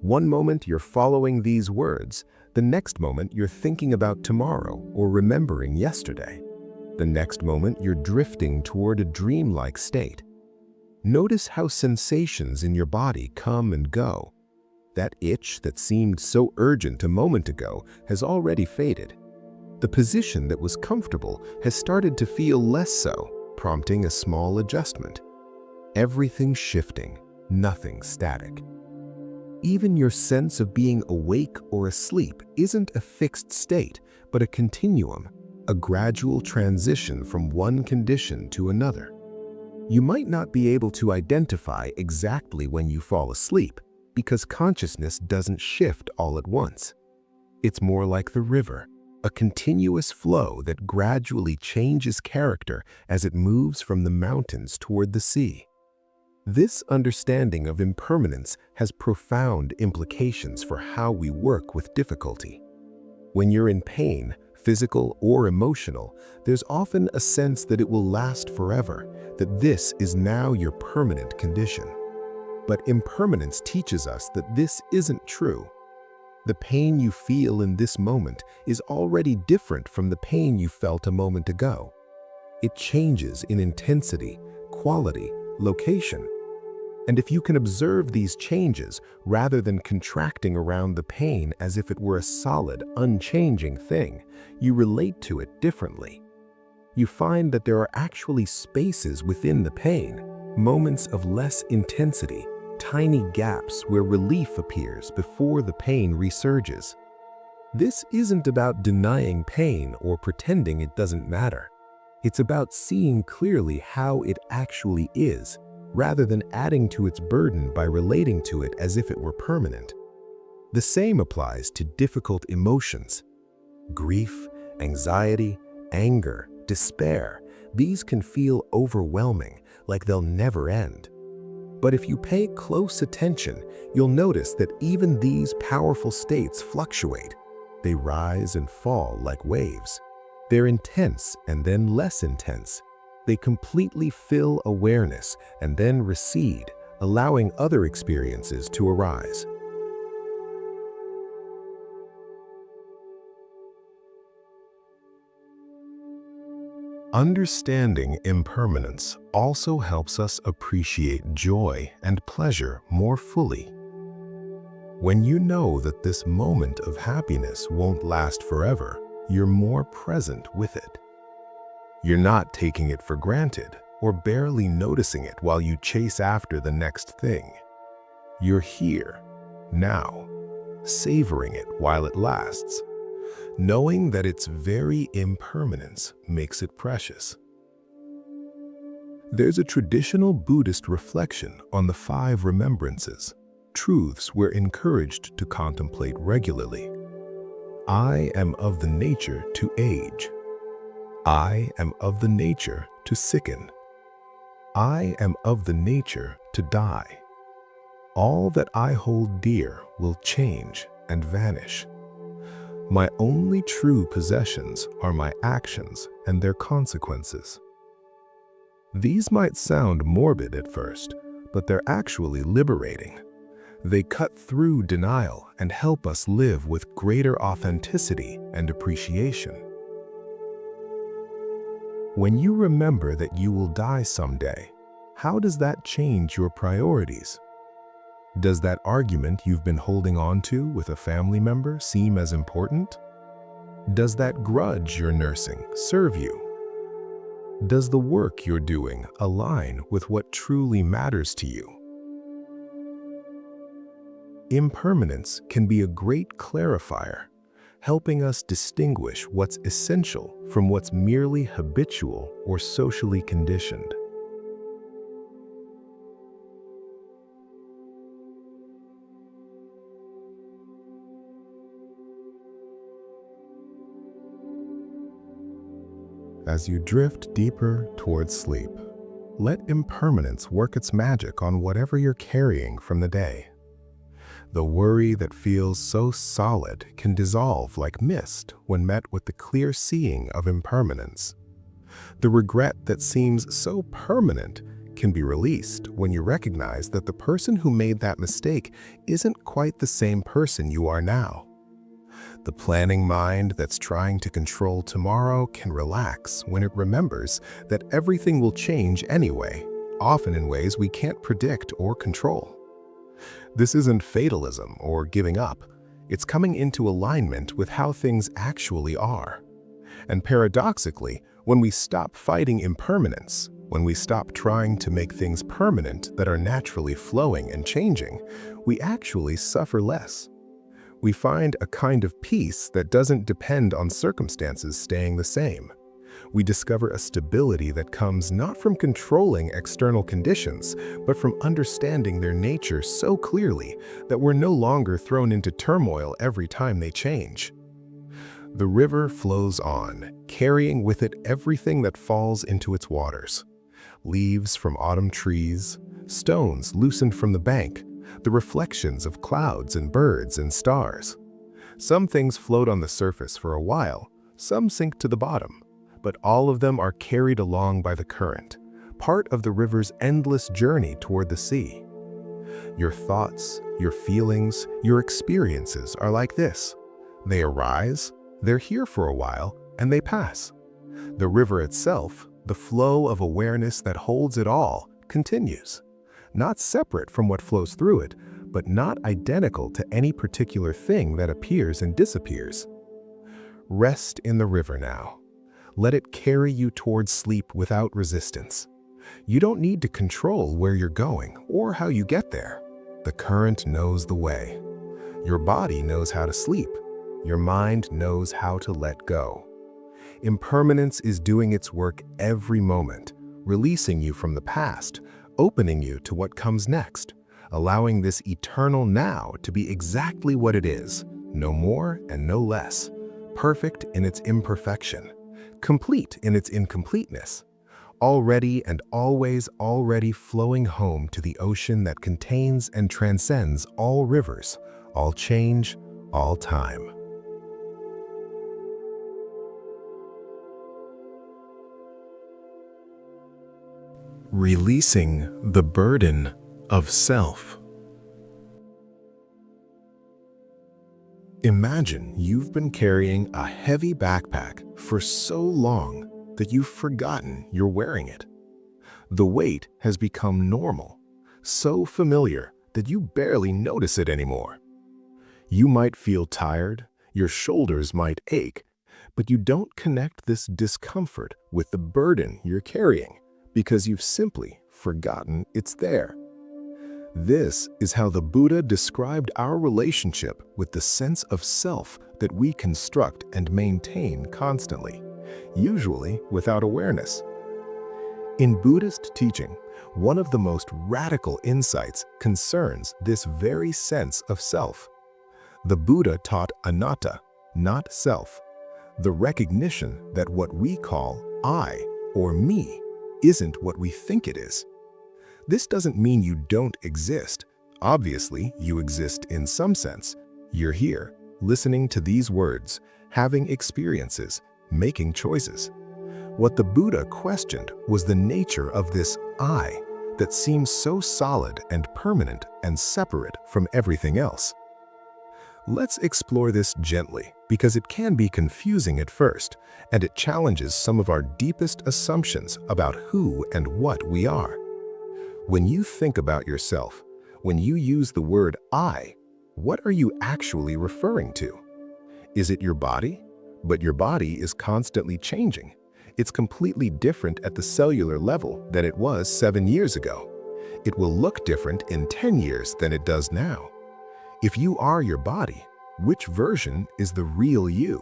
Speaker 1: One moment you're following these words, the next moment you're thinking about tomorrow or remembering yesterday. The next moment you're drifting toward a dreamlike state. Notice how sensations in your body come and go. That itch that seemed so urgent a moment ago has already faded. The position that was comfortable has started to feel less so, prompting a small adjustment. Everything shifting, nothing static. Even your sense of being awake or asleep isn't a fixed state, but a continuum, a gradual transition from one condition to another. You might not be able to identify exactly when you fall asleep, because consciousness doesn't shift all at once. It's more like the river, a continuous flow that gradually changes character as it moves from the mountains toward the sea. This understanding of impermanence has profound implications for how we work with difficulty. When you're in pain, physical or emotional, there's often a sense that it will last forever, that this is now your permanent condition. But impermanence teaches us that this isn't true. The pain you feel in this moment is already different from the pain you felt a moment ago. It changes in intensity, quality, location. And if you can observe these changes rather than contracting around the pain as if it were a solid, unchanging thing, you relate to it differently. You find that there are actually spaces within the pain, moments of less intensity, tiny gaps where relief appears before the pain resurges. This isn't about denying pain or pretending it doesn't matter. It's about seeing clearly how it actually is, rather than adding to its burden by relating to it as if it were permanent. The same applies to difficult emotions. Grief, anxiety, anger, despair, these can feel overwhelming, like they'll never end. But if you pay close attention, you'll notice that even these powerful states fluctuate. They rise and fall like waves. They're intense and then less intense. They completely fill awareness and then recede, allowing other experiences to arise. Understanding impermanence also helps us appreciate joy and pleasure more fully. When you know that this moment of happiness won't last forever, you're more present with it. You're not taking it for granted or barely noticing it while you chase after the next thing. You're here, now, savoring it while it lasts. Knowing that its very impermanence makes it precious. There's a traditional Buddhist reflection on the 5 remembrances, truths we're encouraged to contemplate regularly. I am of the nature to age. I am of the nature to sicken. I am of the nature to die. All that I hold dear will change and vanish. My only true possessions are my actions and their consequences. These might sound morbid at first, but they're actually liberating. They cut through denial and help us live with greater authenticity and appreciation. When you remember that you will die someday, how does that change your priorities? Does that argument you've been holding on to with a family member seem as important? Does that grudge you're nursing serve you? Does the work you're doing align with what truly matters to you? Impermanence can be a great clarifier, helping us distinguish what's essential from what's merely habitual or socially conditioned. As you drift deeper towards sleep, let impermanence work its magic on whatever you're carrying from the day. The worry that feels so solid can dissolve like mist when met with the clear seeing of impermanence. The regret that seems so permanent can be released when you recognize that the person who made that mistake isn't quite the same person you are now. The planning mind that's trying to control tomorrow can relax when it remembers that everything will change anyway, often in ways we can't predict or control. This isn't fatalism or giving up. It's coming into alignment with how things actually are. And paradoxically, when we stop fighting impermanence, when we stop trying to make things permanent that are naturally flowing and changing, we actually suffer less. We find a kind of peace that doesn't depend on circumstances staying the same. We discover a stability that comes not from controlling external conditions, but from understanding their nature so clearly that we're no longer thrown into turmoil every time they change. The river flows on, carrying with it everything that falls into its waters. Leaves from autumn trees, stones loosened from the bank, the reflections of clouds and birds and stars. Some things float on the surface for a while, some sink to the bottom, but all of them are carried along by the current, part of the river's endless journey toward the sea. Your thoughts, your feelings, your experiences are like this. They arise, they're here for a while, and they pass. The river itself, the flow of awareness that holds it all, continues. Not separate from what flows through it, but not identical to any particular thing that appears and disappears. Rest in the river now. Let it carry you towards sleep without resistance. You don't need to control where you're going or how you get there. The current knows the way. Your body knows how to sleep. Your mind knows how to let go. Impermanence is doing its work every moment, releasing you from the past, opening you to what comes next, allowing this eternal now to be exactly what it is, no more and no less, perfect in its imperfection, complete in its incompleteness, already and always already flowing home to the ocean that contains and transcends all rivers, all change, all time. Releasing the burden of self. Imagine you've been carrying a heavy backpack for so long that you've forgotten you're wearing it. The weight has become normal, so familiar that you barely notice it anymore. You might feel tired, your shoulders might ache, but you don't connect this discomfort with the burden you're carrying because you've simply forgotten it's there. This is how the Buddha described our relationship with the sense of self that we construct and maintain constantly, usually without awareness. In Buddhist teaching, one of the most radical insights concerns this very sense of self. The Buddha taught anatta, not self, the recognition that what we call I or me isn't what we think it is. This doesn't mean you don't exist. Obviously, you exist in some sense. You're here, listening to these words, having experiences, making choices. What the Buddha questioned was the nature of this I that seems so solid and permanent and separate from everything else. Let's explore this gently because it can be confusing at first, and it challenges some of our deepest assumptions about who and what we are. When you think about yourself, when you use the word I, what are you actually referring to? Is it your body? But your body is constantly changing. It's completely different at the cellular level than it was 7 years ago. It will look different in 10 years than it does now. If you are your body, which version is the real you?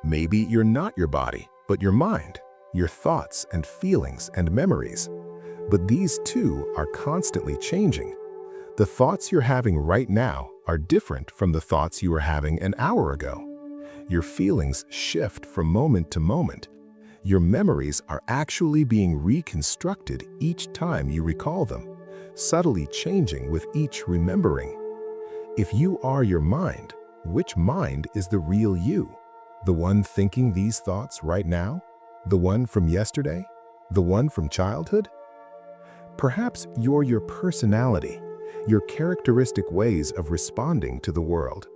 Speaker 1: Maybe you're not your body, but your mind, your thoughts and feelings and memories. But these two are constantly changing. The thoughts you're having right now are different from the thoughts you were having an hour ago. Your feelings shift from moment to moment. Your memories are actually being reconstructed each time you recall them, subtly changing with each remembering. If you are your mind, which mind is the real you? The one thinking these thoughts right now? The one from yesterday? The one from childhood? Perhaps you're your personality, your characteristic ways of responding to the world.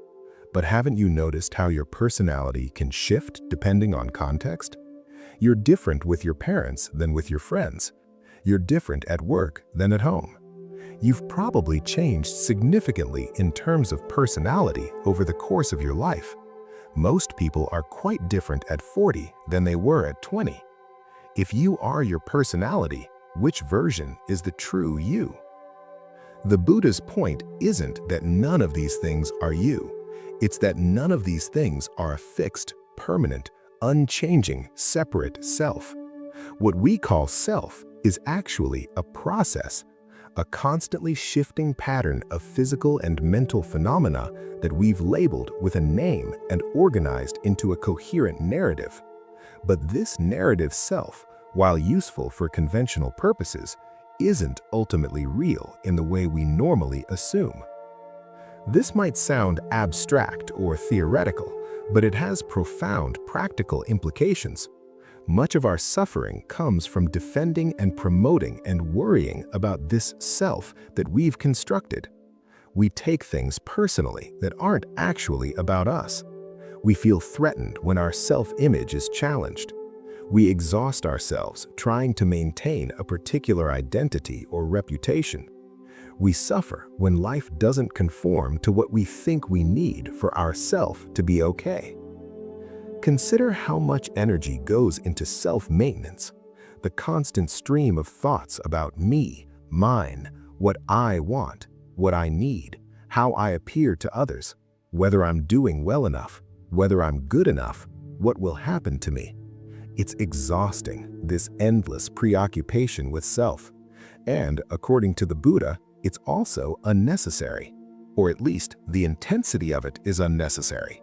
Speaker 1: But haven't you noticed how your personality can shift depending on context? You're different with your parents than with your friends. You're different at work than at home. You've probably changed significantly in terms of personality over the course of your life. Most people are quite different at 40 than they were at 20. If you are your personality, which version is the true you? The Buddha's point isn't that none of these things are you. It's that none of these things are a fixed, permanent, unchanging, separate self. What we call self is actually a process, a constantly shifting pattern of physical and mental phenomena that we've labeled with a name and organized into a coherent narrative. But this narrative self, while useful for conventional purposes, isn't ultimately real in the way we normally assume. This might sound abstract or theoretical, but it has profound practical implications. Much of our suffering comes from defending and promoting and worrying about this self that we've constructed. We take things personally that aren't actually about us. We feel threatened when our self-image is challenged. We exhaust ourselves trying to maintain a particular identity or reputation. We suffer when life doesn't conform to what we think we need for ourself to be okay. Consider how much energy goes into self-maintenance, the constant stream of thoughts about me, mine, what I want, what I need, how I appear to others, whether I'm doing well enough, whether I'm good enough, what will happen to me. It's exhausting, this endless preoccupation with self. And according to the Buddha, it's also unnecessary, or at least the intensity of it is unnecessary.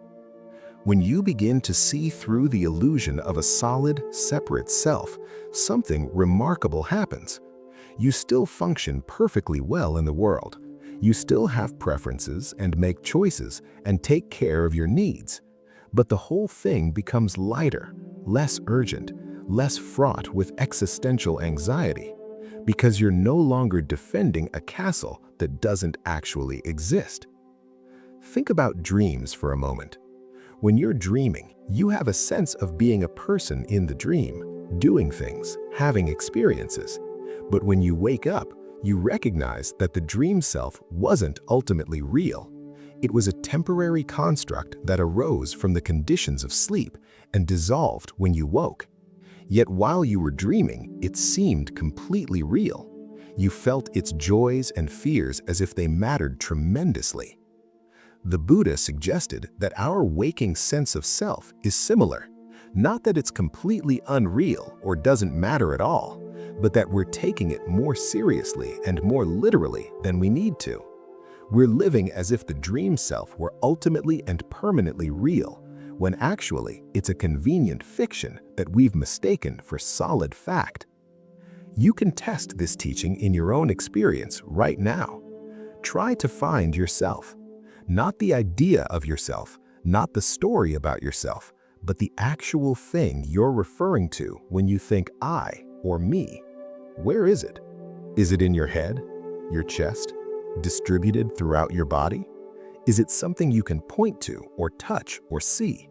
Speaker 1: When you begin to see through the illusion of a solid, separate self, something remarkable happens. You still function perfectly well in the world. You still have preferences and make choices and take care of your needs. But the whole thing becomes lighter, less urgent, less fraught with existential anxiety, because you're no longer defending a castle that doesn't actually exist. Think about dreams for a moment. When you're dreaming, you have a sense of being a person in the dream, doing things, having experiences. But when you wake up, you recognize that the dream self wasn't ultimately real. It was a temporary construct that arose from the conditions of sleep and dissolved when you woke. Yet while you were dreaming, it seemed completely real. You felt its joys and fears as if they mattered tremendously. The Buddha suggested that our waking sense of self is similar, not that it's completely unreal or doesn't matter at all, but that we're taking it more seriously and more literally than we need to. We're living as if the dream self were ultimately and permanently real, when actually it's a convenient fiction that we've mistaken for solid fact. You can test this teaching in your own experience right now. Try to find yourself. Not the idea of yourself, not the story about yourself, but the actual thing you're referring to when you think I or me. Where is it? Is it in your head, your chest, distributed throughout your body? Is it something you can point to or touch or see?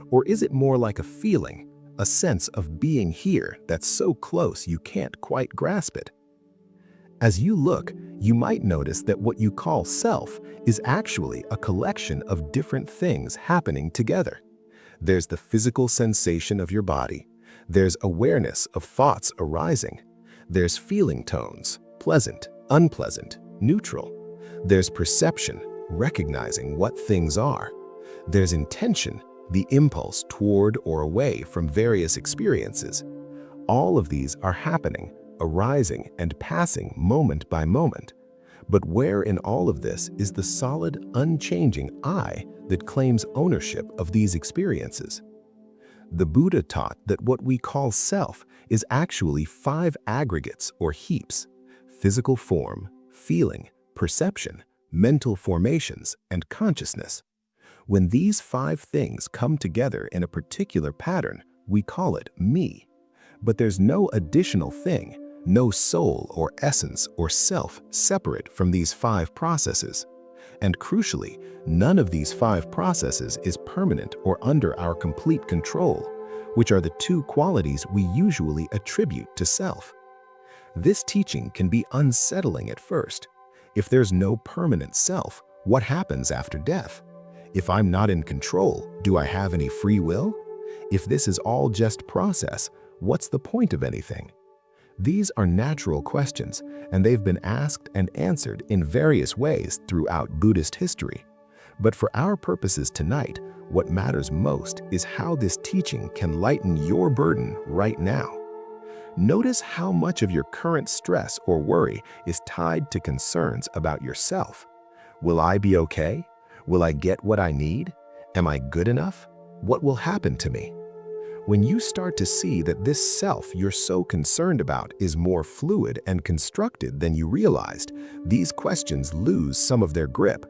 Speaker 1: Or is it more like a feeling, a sense of being here that's so close you can't quite grasp it? As you look, you might notice that what you call self is actually a collection of different things happening together. There's the physical sensation of your body. There's awareness of thoughts arising. There's feeling tones, pleasant, unpleasant, neutral. There's perception, recognizing what things are. There's intention, the impulse toward or away from various experiences. All of these are happening, arising and passing moment by moment. But where in all of this is the solid, unchanging I that claims ownership of these experiences? The Buddha taught that what we call self is actually 5 aggregates or heaps: physical form, feeling, perception, mental formations, and consciousness. When these 5 things come together in a particular pattern, we call it me. But there's no additional thing, no soul or essence or self separate from these 5 processes. And crucially, none of these 5 processes is permanent or under our complete control, which are the 2 qualities we usually attribute to self. This teaching can be unsettling at first. If there's no permanent self, what happens after death? If I'm not in control, do I have any free will? If this is all just process, what's the point of anything? These are natural questions, and they've been asked and answered in various ways throughout Buddhist history. But for our purposes tonight, what matters most is how this teaching can lighten your burden right now. Notice how much of your current stress or worry is tied to concerns about yourself. Will I be okay? Will I get what I need? Am I good enough? What will happen to me? When you start to see that this self you're so concerned about is more fluid and constructed than you realized, these questions lose some of their grip.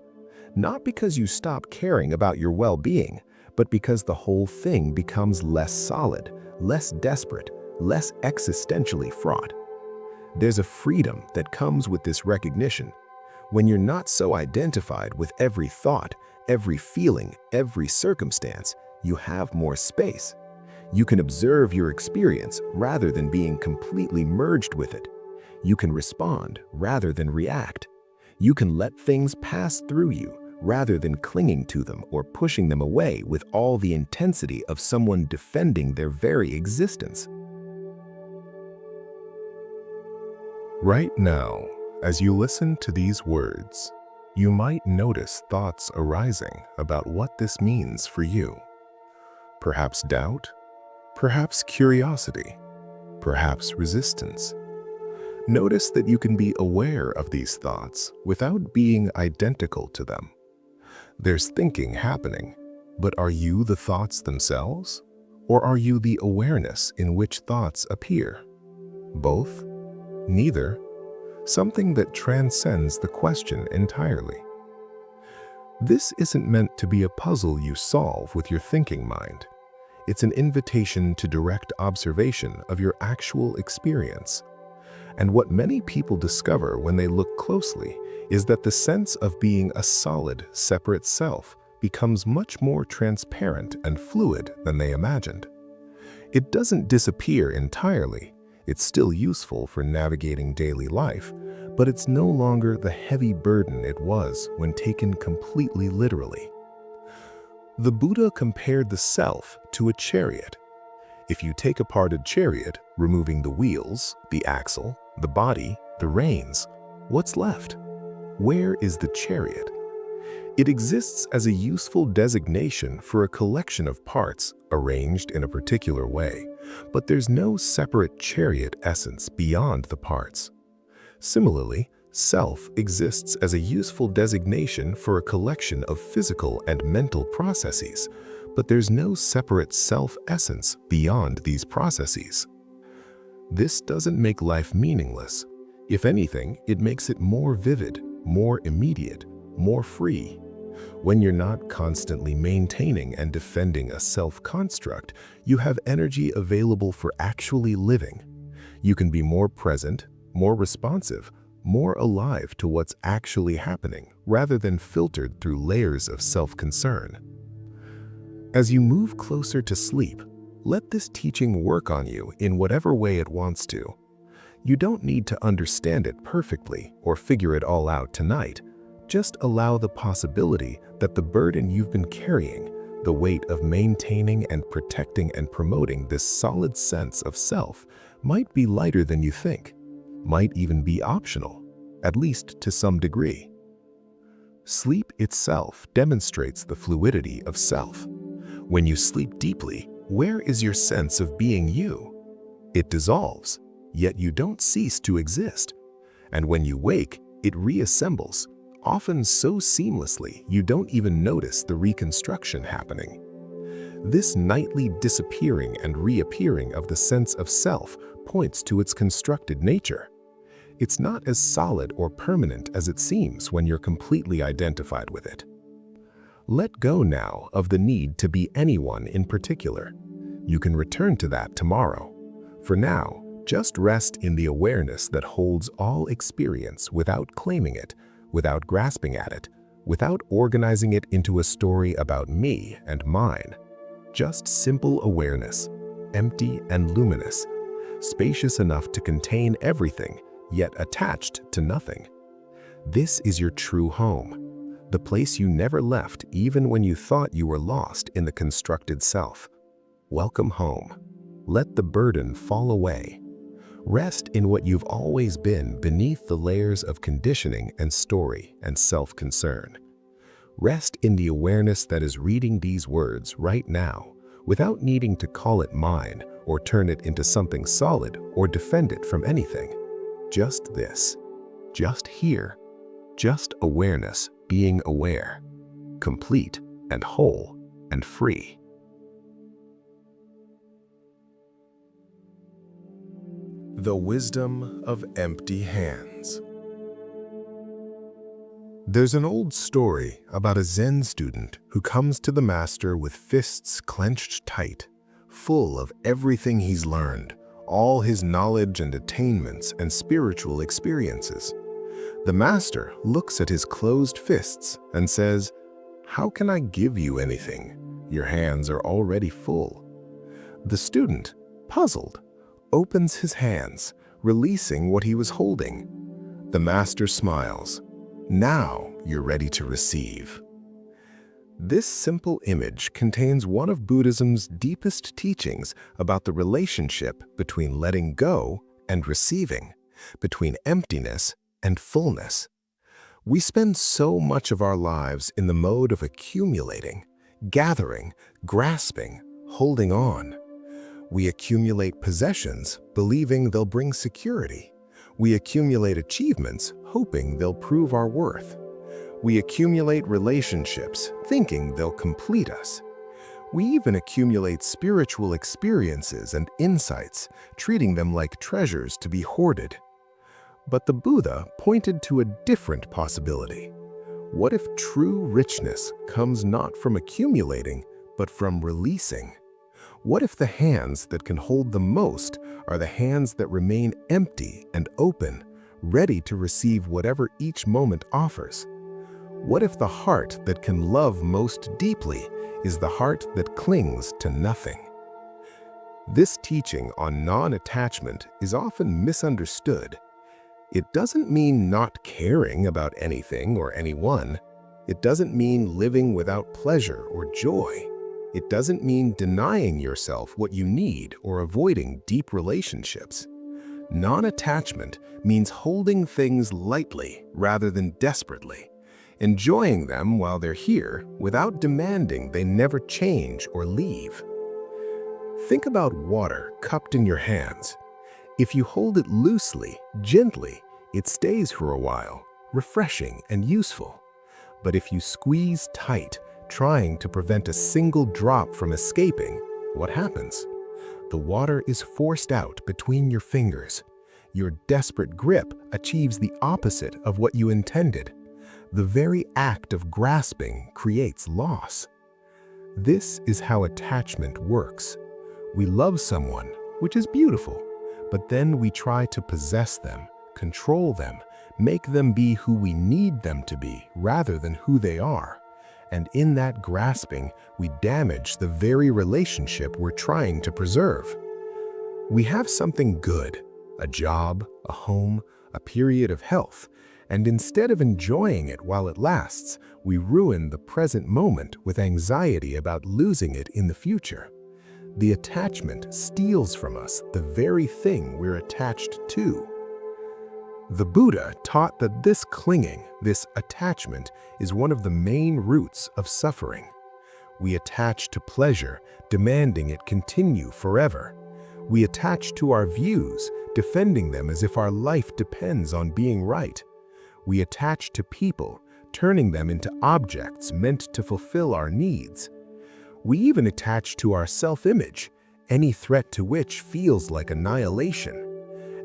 Speaker 1: Not because you stop caring about your well-being, but because the whole thing becomes less solid, less desperate, less existentially fraught. There's a freedom that comes with this recognition. When you're not so identified with every thought, every feeling, every circumstance, you have more space. You can observe your experience rather than being completely merged with it. You can respond rather than react. You can let things pass through you rather than clinging to them or pushing them away with all the intensity of someone defending their very existence. Right now, as you listen to these words, you might notice thoughts arising about what this means for you. Perhaps doubt, perhaps curiosity, perhaps resistance. Notice that you can be aware of these thoughts without being identical to them. There's thinking happening, But are you the thoughts themselves? Or are you the awareness in which thoughts appear? Both? Neither? Something that transcends the question entirely. This isn't meant to be a puzzle you solve with your thinking mind. It's an invitation to direct observation of your actual experience. And what many people discover when they look closely is that the sense of being a solid, separate self becomes much more transparent and fluid than they imagined. It doesn't disappear entirely. It's still useful for navigating daily life, but it's no longer the heavy burden it was when taken completely literally. The Buddha compared the self to a chariot. If you take apart a chariot, removing the wheels, the axle, the body, the reins, what's left? Where is the chariot? It exists as a useful designation for a collection of parts arranged in a particular way, but there's no separate chariot essence beyond the parts. Similarly, self exists as a useful designation for a collection of physical and mental processes, but there's no separate self-essence beyond these processes. This doesn't make life meaningless. If anything, it makes it more vivid, more immediate, more free. When you're not constantly maintaining and defending a self-construct, you have energy available for actually living. You can be more present, more responsive, more alive to what's actually happening, rather than filtered through layers of self-concern. As you move closer to sleep, let this teaching work on you in whatever way it wants to. You don't need to understand it perfectly or figure it all out tonight. Just allow the possibility that the burden you've been carrying, the weight of maintaining and protecting and promoting this solid sense of self, might be lighter than you think, might even be optional, at least to some degree. Sleep itself demonstrates the fluidity of self. When you sleep deeply, where is your sense of being you? It dissolves, yet you don't cease to exist. And when you wake, it reassembles, often so seamlessly you don't even notice the reconstruction happening. This nightly disappearing and reappearing of the sense of self points to its constructed nature. It's not as solid or permanent as it seems when you're completely identified with it. Let go now of the need to be anyone in particular. You can return to that tomorrow. For now, just rest in the awareness that holds all experience without claiming it, without grasping at it, without organizing it into a story about me and mine. Just simple awareness, empty and luminous, spacious enough to contain everything, yet attached to nothing. This is your true home, the place you never left even when you thought you were lost in the constructed self. Welcome home. Let the burden fall away. Rest in what you've always been beneath the layers of conditioning and story and self-concern. Rest in the awareness that is reading these words right now, without needing to call it mine or turn it into something solid or defend it from anything. Just this, just here, just awareness being aware, complete and whole and free. The wisdom of empty hands. There's an old story about a Zen student who comes to the master with fists clenched tight, full of everything he's learned, all his knowledge and attainments and spiritual experiences. The master looks at his closed fists and says, "How can I give you anything? Your hands are already full." The student, puzzled, opens his hands, releasing what he was holding. The master smiles. "Now you're ready to receive." This simple image contains one of Buddhism's deepest teachings about the relationship between letting go and receiving, between emptiness and fullness. We spend so much of our lives in the mode of accumulating, gathering, grasping, holding on. We accumulate possessions, believing they'll bring security. We accumulate achievements, hoping they'll prove our worth. We accumulate relationships, thinking they'll complete us. We even accumulate spiritual experiences and insights, treating them like treasures to be hoarded. But the Buddha pointed to a different possibility. What if true richness comes not from accumulating, but from releasing? What if the hands that can hold the most are the hands that remain empty and open, ready to receive whatever each moment offers? What if the heart that can love most deeply is the heart that clings to nothing? This teaching on non-attachment is often misunderstood. It doesn't mean not caring about anything or anyone. It doesn't mean living without pleasure or joy. It doesn't mean denying yourself what you need or avoiding deep relationships. Non-attachment means holding things lightly rather than desperately, enjoying them while they're here without demanding they never change or leave. Think about water cupped in your hands. If you hold it loosely, gently, it stays for a while, refreshing and useful. But if you squeeze tight, trying to prevent a single drop from escaping, what happens? The water is forced out between your fingers. Your desperate grip achieves the opposite of what you intended. The very act of grasping creates loss. This is how attachment works. We love someone, which is beautiful, but then we try to possess them, control them, make them be who we need them to be rather than who they are. And in that grasping, we damage the very relationship we're trying to preserve. We have something good, a job, a home, a period of health, and instead of enjoying it while it lasts, we ruin the present moment with anxiety about losing it in the future. The attachment steals from us the very thing we're attached to. The Buddha taught that this clinging, this attachment, is one of the main roots of suffering. We attach to pleasure, demanding it continue forever. We attach to our views, defending them as if our life depends on being right. We attach to people, turning them into objects meant to fulfill our needs. We even attach to our self-image, any threat to which feels like annihilation.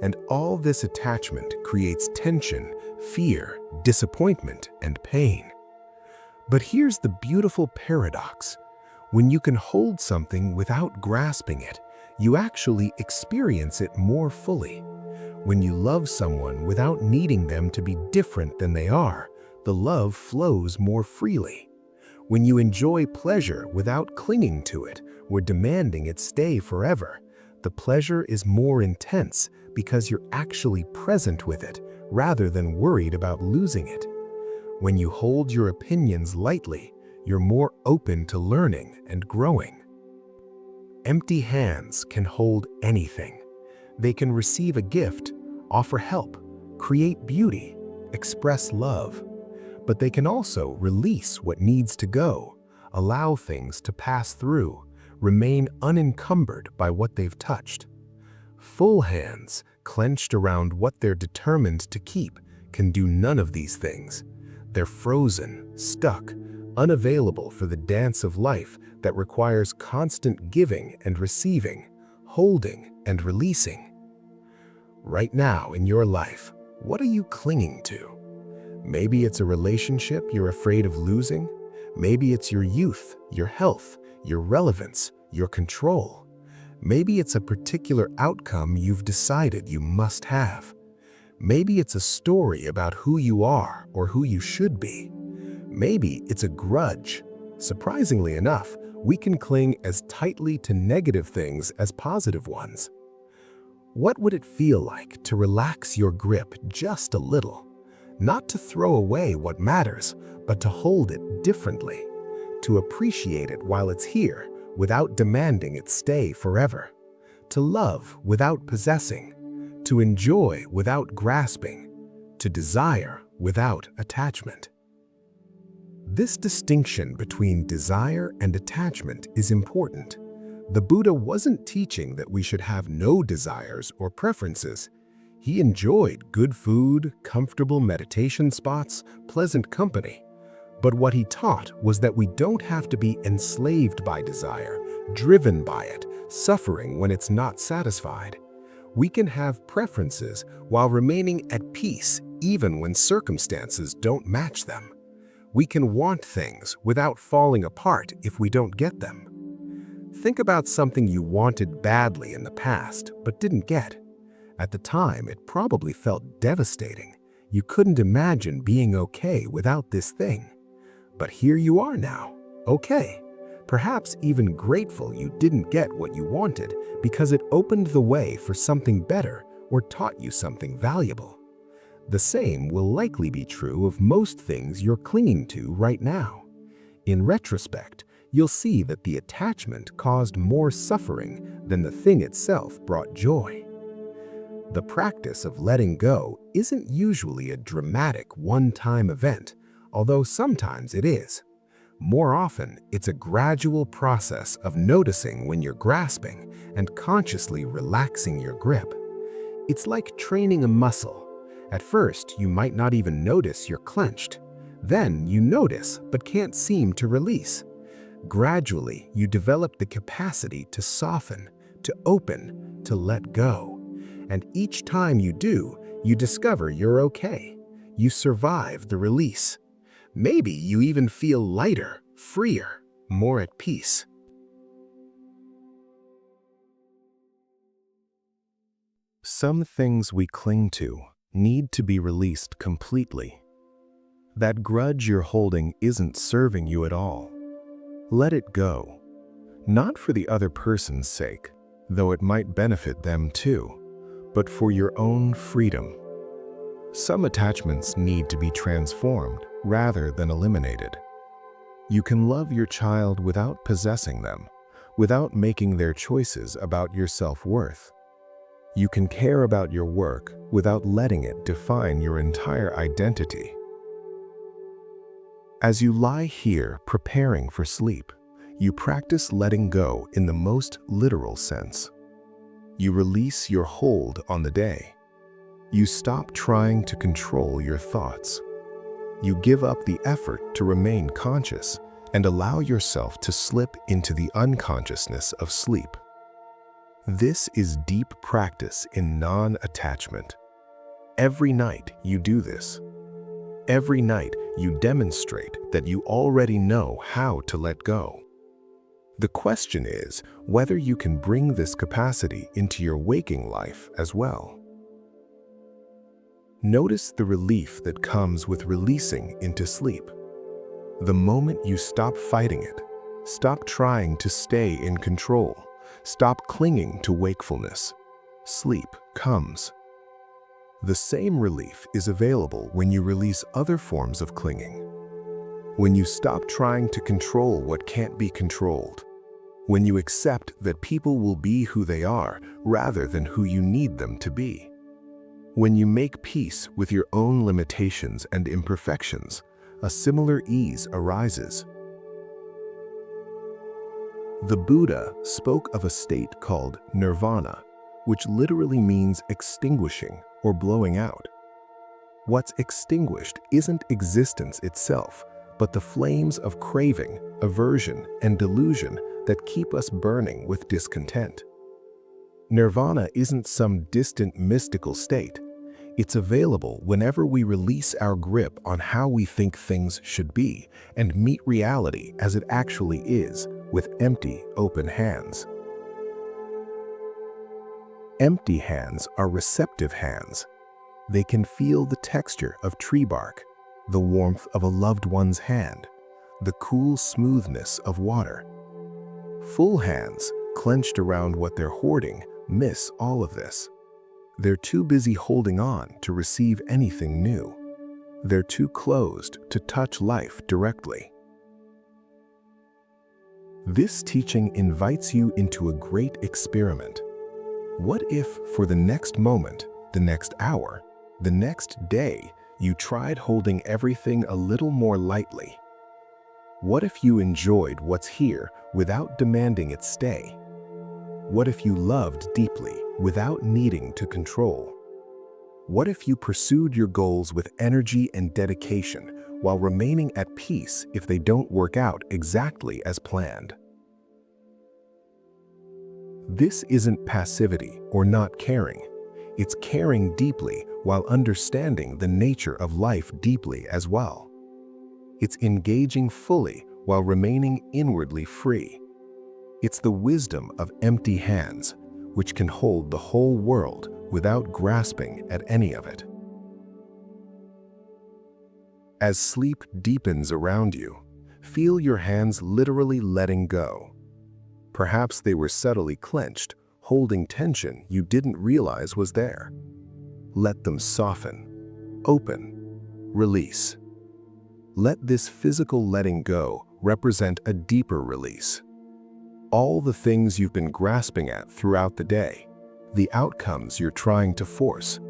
Speaker 1: And all this attachment creates tension, fear, disappointment, and pain. But here's the beautiful paradox. When you can hold something without grasping it, you actually experience it more fully. When you love someone without needing them to be different than they are, the love flows more freely. When you enjoy pleasure without clinging to it or demanding it stay forever, the pleasure is more intense because you're actually present with it rather than worried about losing it. When you hold your opinions lightly, you're more open to learning and growing. Empty hands can hold anything. They can receive a gift, offer help, create beauty, express love. But they can also release what needs to go, allow things to pass through, remain unencumbered by what they've touched. Full hands, clenched around what they're determined to keep, can do none of these things. They're frozen, stuck, unavailable for the dance of life that requires constant giving and receiving, holding and releasing. Right now in your life, what are you clinging to? Maybe it's a relationship you're afraid of losing. Maybe it's your youth, your health, your relevance, your control. Maybe it's a particular outcome you've decided you must have. Maybe it's a story about who you are or who you should be. Maybe it's a grudge. Surprisingly enough, we can cling as tightly to negative things as positive ones. What would it feel like to relax your grip just a little? Not to throw away what matters, but to hold it differently. To appreciate it while it's here, without demanding it stay forever. To love without possessing. To enjoy without grasping. To desire without attachment. This distinction between desire and attachment is important. The Buddha wasn't teaching that we should have no desires or preferences. He enjoyed good food, comfortable meditation spots, pleasant company, But what he taught was that we don't have to be enslaved by desire, driven by it, suffering when it's not satisfied. We can have preferences while remaining at peace even when circumstances don't match them. We can want things without falling apart if we don't get them. Think about something you wanted badly in the past but didn't get. At the time, it probably felt devastating. You couldn't imagine being okay without this thing. But here you are now, okay. Perhaps even grateful you didn't get what you wanted because it opened the way for something better or taught you something valuable. The same will likely be true of most things you're clinging to right now. In retrospect, you'll see that the attachment caused more suffering than the thing itself brought joy. The practice of letting go isn't usually a dramatic one-time event, although sometimes it is. More often, it's a gradual process of noticing when you're grasping and consciously relaxing your grip. It's like training a muscle. At first, you might not even notice you're clenched. Then you notice but can't seem to release. Gradually, you develop the capacity to soften, to open, to let go. And each time you do, you discover you're okay. You survive the release. Maybe you even feel lighter, freer, more at peace. Some things we cling to need to be released completely. That grudge you're holding isn't serving you at all. Let it go. Not for the other person's sake, though it might benefit them too, but for your own freedom. Some attachments need to be transformed rather than eliminated. You can love your child without possessing them, without making their choices about your self-worth. You can care about your work without letting it define your entire identity. As you lie here preparing for sleep, you practice letting go in the most literal sense. You release your hold on the day. You stop trying to control your thoughts. You give up the effort to remain conscious and allow yourself to slip into the unconsciousness of sleep. This is deep practice in non-attachment. Every night you do this. Every night you demonstrate that you already know how to let go. The question is whether you can bring this capacity into your waking life as well. Notice the relief that comes with releasing into sleep. The moment you stop fighting it, stop trying to stay in control, stop clinging to wakefulness, sleep comes. The same relief is available when you release other forms of clinging. When you stop trying to control what can't be controlled. When you accept that people will be who they are rather than who you need them to be. When you make peace with your own limitations and imperfections, a similar ease arises. The Buddha spoke of a state called nirvana, which literally means extinguishing or blowing out. What's extinguished isn't existence itself, but the flames of craving, aversion, and delusion that keep us burning with discontent. Nirvana isn't some distant mystical state. It's available whenever we release our grip on how we think things should be and meet reality as it actually is with empty, open hands. Empty hands are receptive hands. They can feel the texture of tree bark, the warmth of a loved one's hand, the cool smoothness of water. Full hands, clenched around what they're hoarding, miss all of this. They're too busy holding on to receive anything new. They're too closed to touch life directly. This teaching invites you into a great experiment. What if, for the next moment, the next hour, the next day, you tried holding everything a little more lightly? What if you enjoyed what's here without demanding it stay? What if you loved deeply without needing to control? What if you pursued your goals with energy and dedication while remaining at peace if they don't work out exactly as planned. This isn't passivity or not caring. It's caring deeply while understanding the nature of life deeply as well. It's engaging fully while remaining inwardly free. It's the wisdom of empty hands, which can hold the whole world without grasping at any of it. As sleep deepens around you, feel your hands literally letting go. Perhaps they were subtly clenched, holding tension you didn't realize was there. Let them soften, open, release. Let this physical letting go represent a deeper release. All the things you've been grasping at throughout the day, the outcomes you're trying to force,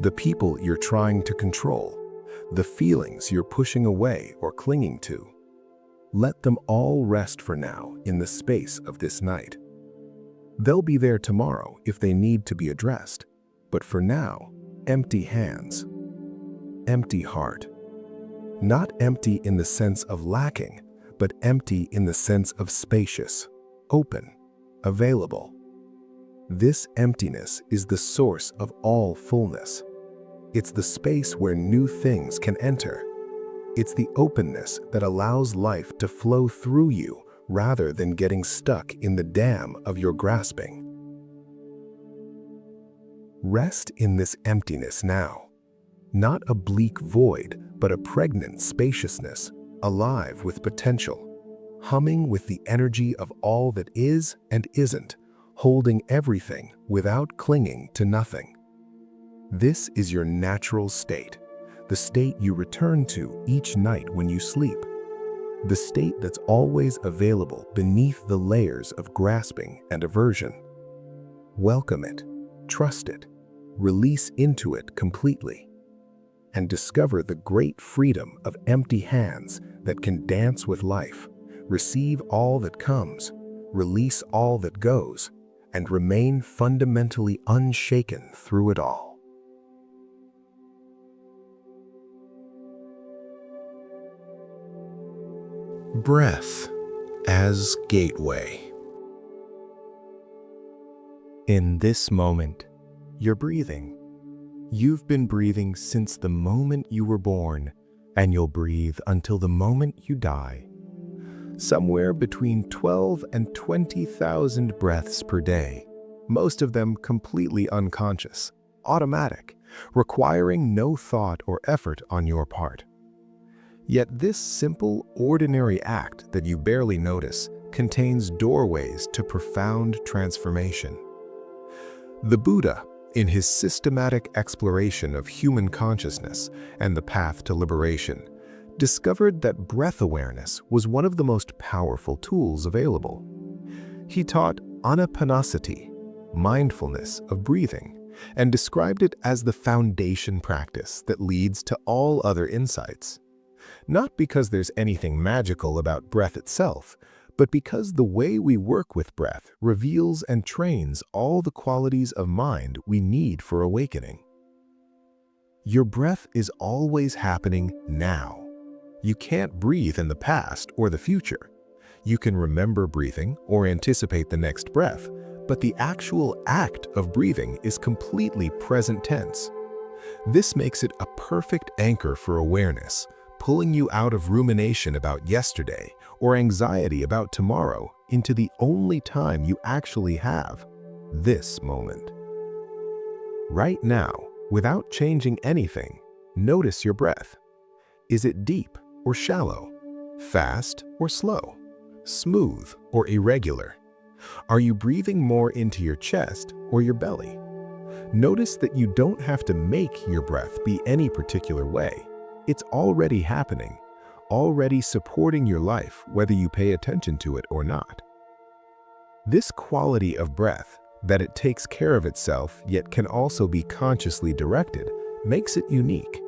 Speaker 1: the people you're trying to control, the feelings you're pushing away or clinging to. Let them all rest for now in the space of this night. They'll be there tomorrow if they need to be addressed, but for now, empty hands, empty heart. Not empty in the sense of lacking, but empty in the sense of spacious, open, available. This emptiness is the source of all fullness. It's the space where new things can enter. It's the openness that allows life to flow through you rather than getting stuck in the dam of your grasping. Rest in this emptiness now. Not a bleak void, but a pregnant spaciousness, alive with potential, humming with the energy of all that is and isn't, holding everything without clinging to nothing. This is your natural state, the state you return to each night when you sleep, the state that's always available beneath the layers of grasping and aversion. Welcome it, trust it, release into it completely, and discover the great freedom of empty hands that can dance with life, receive all that comes, release all that goes, and remain fundamentally unshaken through it all. Breath as gateway. In this moment, you're breathing. You've been breathing since the moment you were born, and you'll breathe until the moment you die. Somewhere between 12 and 20,000 breaths per day, most of them completely unconscious, automatic, requiring no thought or effort on your part. Yet this simple, ordinary act that you barely notice contains doorways to profound transformation. The Buddha, in his systematic exploration of human consciousness and the path to liberation, discovered that breath awareness was one of the most powerful tools available. He taught anapanasati, mindfulness of breathing, and described it as the foundation practice that leads to all other insights. Not because there's anything magical about breath itself, but because the way we work with breath reveals and trains all the qualities of mind we need for awakening. Your breath is always happening now. You can't breathe in the past or the future. You can remember breathing or anticipate the next breath, but the actual act of breathing is completely present tense. This makes it a perfect anchor for awareness, pulling you out of rumination about yesterday or anxiety about tomorrow into the only time you actually have, this moment. Right now, without changing anything, notice your breath. Is it deep or shallow? Fast or slow? Smooth or irregular? Are you breathing more into your chest or your belly? Notice that you don't have to make your breath be any particular way. It's already happening, already supporting your life whether you pay attention to it or not. This quality of breath, that it takes care of itself yet can also be consciously directed, makes it unique.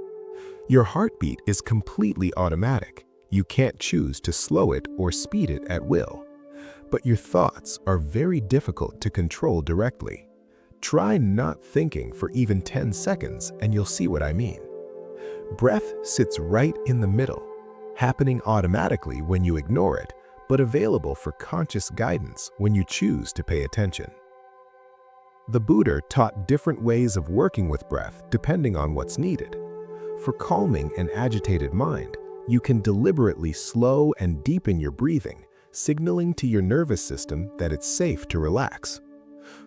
Speaker 1: Your heartbeat is completely automatic. You can't choose to slow it or speed it at will. But your thoughts are very difficult to control directly. Try not thinking for even 10 seconds and you'll see what I mean. Breath sits right in the middle, happening automatically when you ignore it, but available for conscious guidance when you choose to pay attention. The Buddha taught different ways of working with breath depending on what's needed. For calming an agitated mind, you can deliberately slow and deepen your breathing, signaling to your nervous system that it's safe to relax.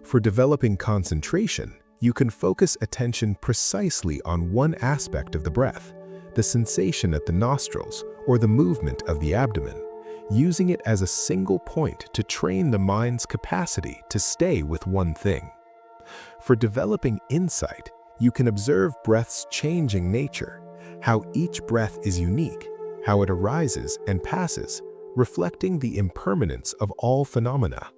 Speaker 1: For developing concentration, you can focus attention precisely on one aspect of the breath, the sensation at the nostrils or the movement of the abdomen, using it as a single point to train the mind's capacity to stay with one thing. For developing insight, you can observe breath's changing nature, how each breath is unique, how it arises and passes, reflecting the impermanence of all phenomena.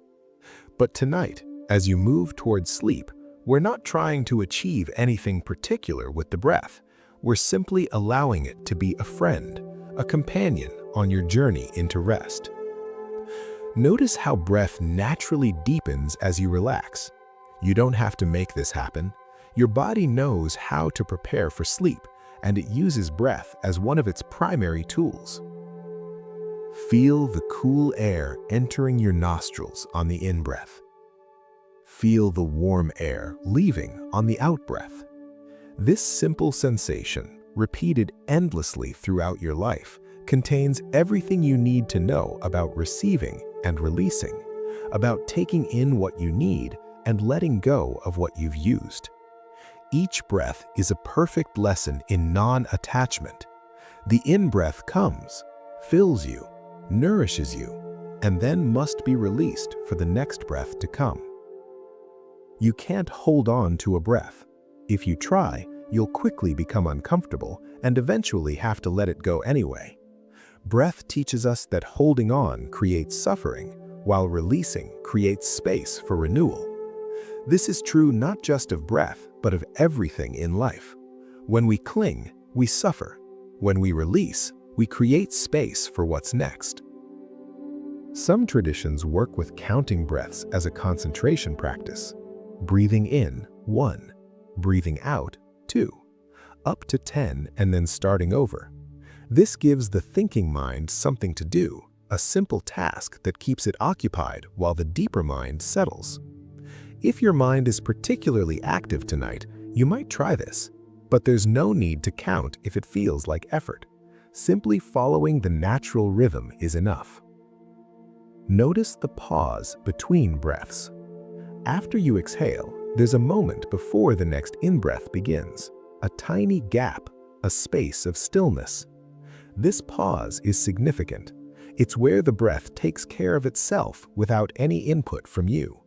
Speaker 1: But tonight, as you move towards sleep, we're not trying to achieve anything particular with the breath. We're simply allowing it to be a friend, a companion on your journey into rest. Notice how breath naturally deepens as you relax. You don't have to make this happen. Your body knows how to prepare for sleep, and it uses breath as one of its primary tools. Feel the cool air entering your nostrils on the in-breath. Feel the warm air leaving on the out-breath. This simple sensation, repeated endlessly throughout your life, contains everything you need to know about receiving and releasing, about taking in what you need and letting go of what you've used. Each breath is a perfect lesson in non-attachment. The in-breath comes, fills you, nourishes you, and then must be released for the next breath to come. You can't hold on to a breath. If you try, you'll quickly become uncomfortable and eventually have to let it go anyway. Breath teaches us that holding on creates suffering, while releasing creates space for renewal. This is true not just of breath, but of everything in life. When we cling, we suffer. When we release, we create space for what's next. Some traditions work with counting breaths as a concentration practice. Breathing in, 1. Breathing out, 2. Up to 10 and then starting over. This gives the thinking mind something to do, a simple task that keeps it occupied while the deeper mind settles. If your mind is particularly active tonight, you might try this, but there's no need to count if it feels like effort. Simply following the natural rhythm is enough. Notice the pause between breaths. After you exhale, there's a moment before the next in-breath begins, a tiny gap, a space of stillness. This pause is significant. It's where the breath takes care of itself without any input from you.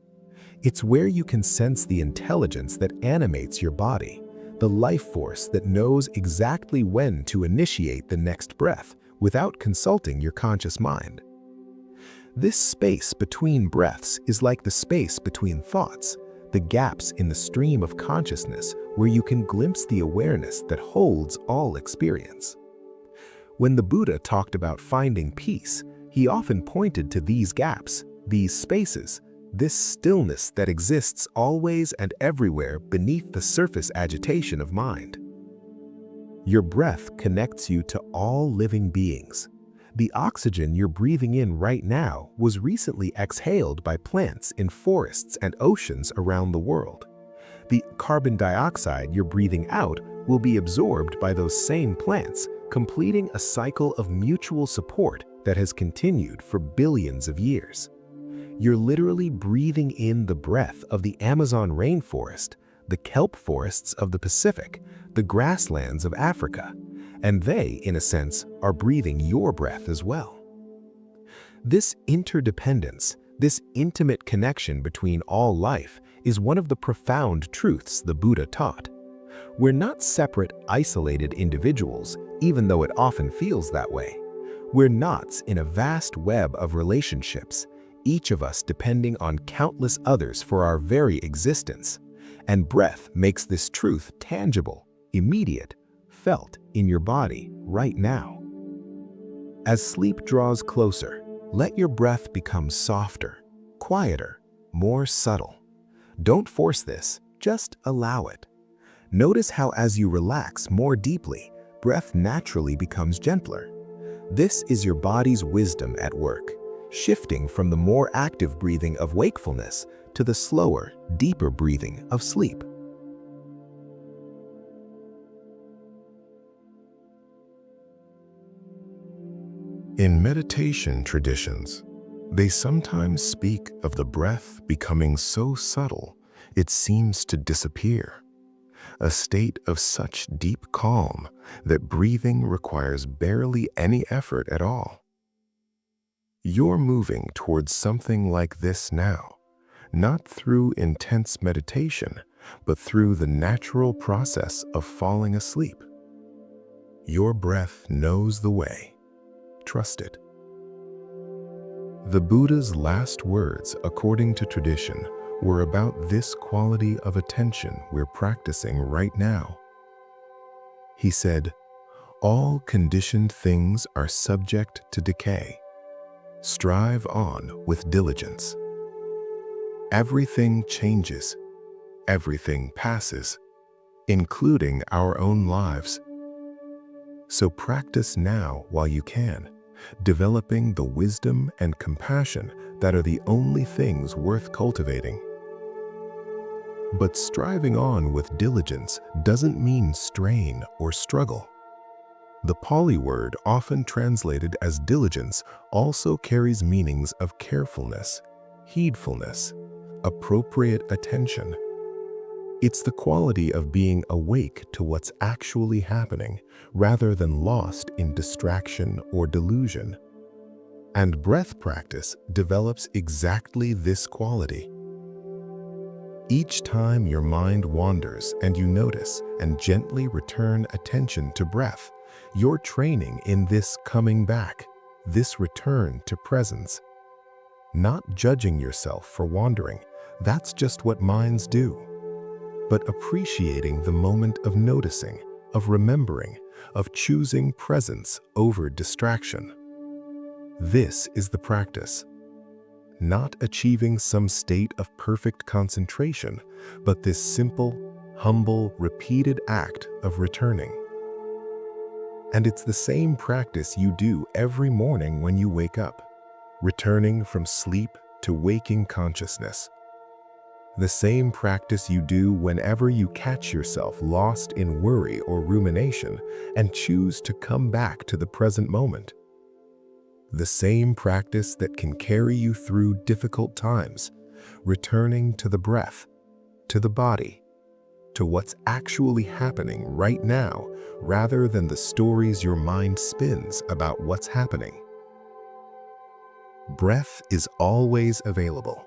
Speaker 1: It's where you can sense the intelligence that animates your body, the life force that knows exactly when to initiate the next breath without consulting your conscious mind. This space between breaths is like the space between thoughts, the gaps in the stream of consciousness where you can glimpse the awareness that holds all experience. When the Buddha talked about finding peace, he often pointed to these gaps, these spaces, this stillness that exists always and everywhere beneath the surface agitation of mind. Your breath connects you to all living beings. The oxygen you're breathing in right now was recently exhaled by plants in forests and oceans around the world. The carbon dioxide you're breathing out will be absorbed by those same plants, completing a cycle of mutual support that has continued for billions of years. You're literally breathing in the breath of the Amazon rainforest, the kelp forests of the Pacific, the grasslands of Africa, and they, in a sense, are breathing your breath as well. This interdependence, this intimate connection between all life, is one of the profound truths the Buddha taught. We're not separate, isolated individuals, even though it often feels that way. We're knots in a vast web of relationships, each of us depending on countless others for our very existence. And breath makes this truth tangible, immediate, felt in your body right now. As sleep draws closer, let your breath become softer, quieter, more subtle. Don't force this, just allow it. Notice how as you relax more deeply, breath naturally becomes gentler. This is your body's wisdom at work, shifting from the more active breathing of wakefulness to the slower, deeper breathing of sleep. In meditation traditions, they sometimes speak of the breath becoming so subtle it seems to disappear, a state of such deep calm that breathing requires barely any effort at all. You're moving towards something like this now, not through intense meditation, but through the natural process of falling asleep. Your breath knows the way. Trust it. The Buddha's last words, according to tradition, were about this quality of attention we're practicing right now. He said, "All conditioned things are subject to decay. Strive on with diligence. Everything changes, everything passes, including our own lives. So practice now while you can, developing the wisdom and compassion that are the only things worth cultivating." But striving on with diligence doesn't mean strain or struggle. The Pali word, often translated as diligence, also carries meanings of carefulness, heedfulness, appropriate attention. It's the quality of being awake to what's actually happening rather than lost in distraction or delusion. And breath practice develops exactly this quality. Each time your mind wanders and you notice and gently return attention to breath, you're training in this coming back, this return to presence. Not judging yourself for wandering, that's just what minds do, but appreciating the moment of noticing, of remembering, of choosing presence over distraction. This is the practice. Not achieving some state of perfect concentration, but this simple, humble, repeated act of returning. And it's the same practice you do every morning when you wake up, returning from sleep to waking consciousness. The same practice you do whenever you catch yourself lost in worry or rumination and choose to come back to the present moment. The same practice that can carry you through difficult times, returning to the breath, to the body, to what's actually happening right now, rather than the stories your mind spins about what's happening. Breath is always available.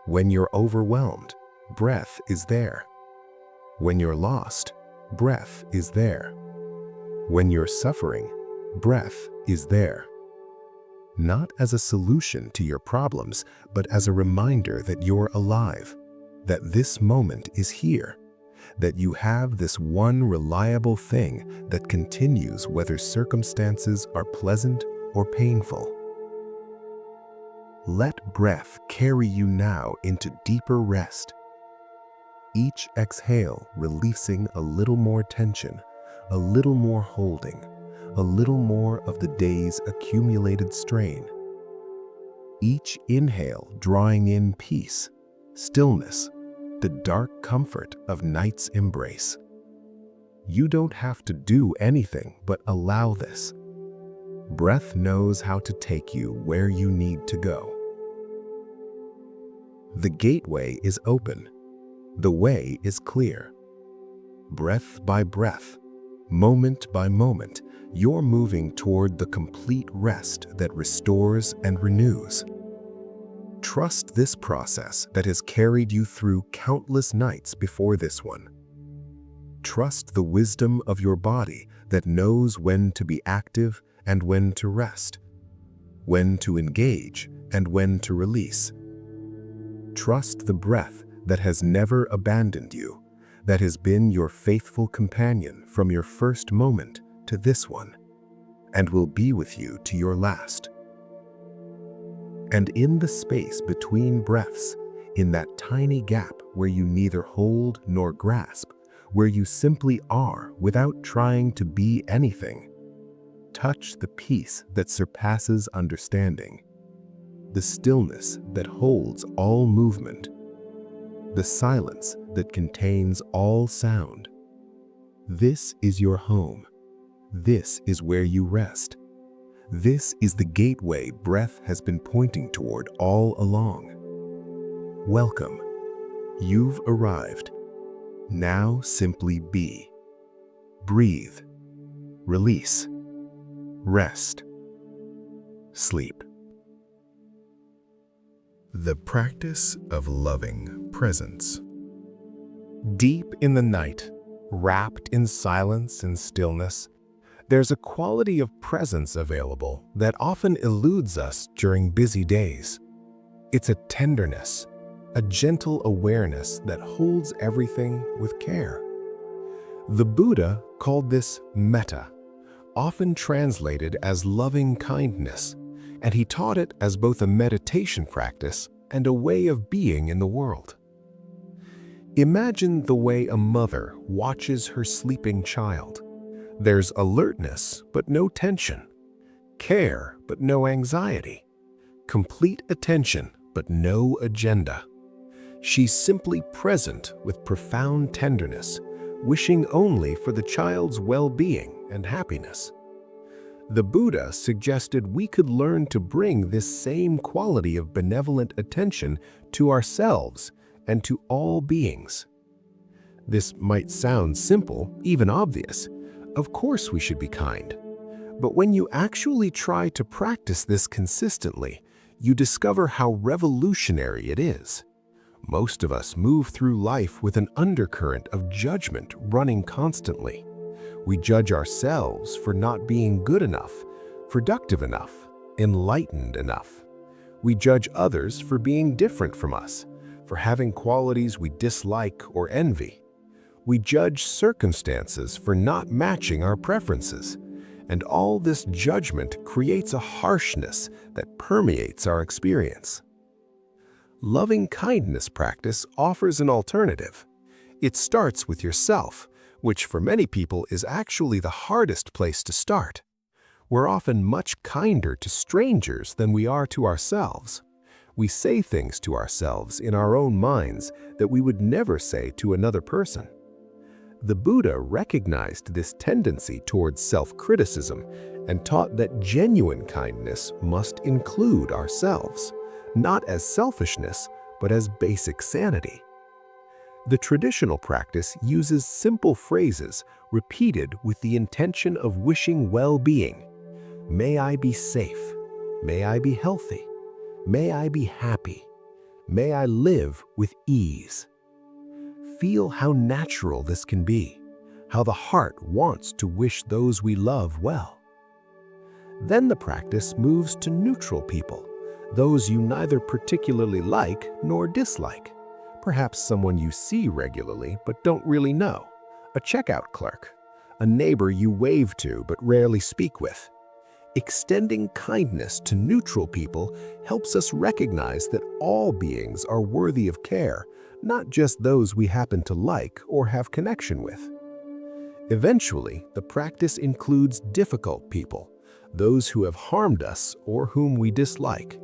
Speaker 1: When you're overwhelmed, breath is there. When you're lost, breath is there. When you're suffering, breath is there. Not as a solution to your problems, but as a reminder that you're alive, that this moment is here, that you have this one reliable thing that continues whether circumstances are pleasant or painful. Let breath carry you now into deeper rest. Each exhale releasing a little more tension, a little more holding, a little more of the day's accumulated strain. Each inhale drawing in peace, stillness, the dark comfort of night's embrace. You don't have to do anything but allow this. Breath knows how to take you where you need to go. The gateway is open. The way is clear. Breath by breath, moment by moment, you're moving toward the complete rest that restores and renews. Trust this process that has carried you through countless nights before this one. Trust the wisdom of your body that knows when to be active and when to rest, when to engage and when to release. Trust the breath that has never abandoned you, that has been your faithful companion from your first moment to this one, and will be with you to your last. And in the space between breaths, in that tiny gap where you neither hold nor grasp, where you simply are without trying to be anything. Touch the peace that surpasses understanding, the stillness that holds all movement, the silence that contains all sound. This is your home. This is where you rest. This is the gateway breath has been pointing toward all along. Welcome. You've arrived. Now simply be. Breathe. Release. Rest. Sleep. The practice of loving presence. Deep in the night, wrapped in silence and stillness, there's a quality of presence available that often eludes us during busy days. It's a tenderness, a gentle awareness that holds everything with care. The Buddha called this metta, often translated as loving kindness, and he taught it as both a meditation practice and a way of being in the world. Imagine the way a mother watches her sleeping child. There's alertness, but no tension. Care, but no anxiety. Complete attention, but no agenda. She's simply present with profound tenderness, wishing only for the child's well-being and happiness. The Buddha suggested we could learn to bring this same quality of benevolent attention to ourselves and to all beings. This might sound simple, even obvious. Of course we should be kind. But when you actually try to practice this consistently, you discover how revolutionary it is. Most of us move through life with an undercurrent of judgment running constantly. We judge ourselves for not being good enough, productive enough, enlightened enough. We judge others for being different from us, for having qualities we dislike or envy. We judge circumstances for not matching our preferences, and all this judgment creates a harshness that permeates our experience. Loving kindness practice offers an alternative. It starts with yourself, which for many people is actually the hardest place to start. We're often much kinder to strangers than we are to ourselves. We say things to ourselves in our own minds that we would never say to another person. The Buddha recognized this tendency towards self-criticism and taught that genuine kindness must include ourselves, not as selfishness, but as basic sanity. The traditional practice uses simple phrases repeated with the intention of wishing well-being. May I be safe. May I be healthy. May I be happy. May I live with ease. Feel how natural this can be, how the heart wants to wish those we love well. Then the practice moves to neutral people, those you neither particularly like nor dislike. Perhaps someone you see regularly but don't really know, a checkout clerk, a neighbor you wave to but rarely speak with. Extending kindness to neutral people helps us recognize that all beings are worthy of care, not just those we happen to like or have connection with. Eventually, the practice includes difficult people, those who have harmed us or whom we dislike.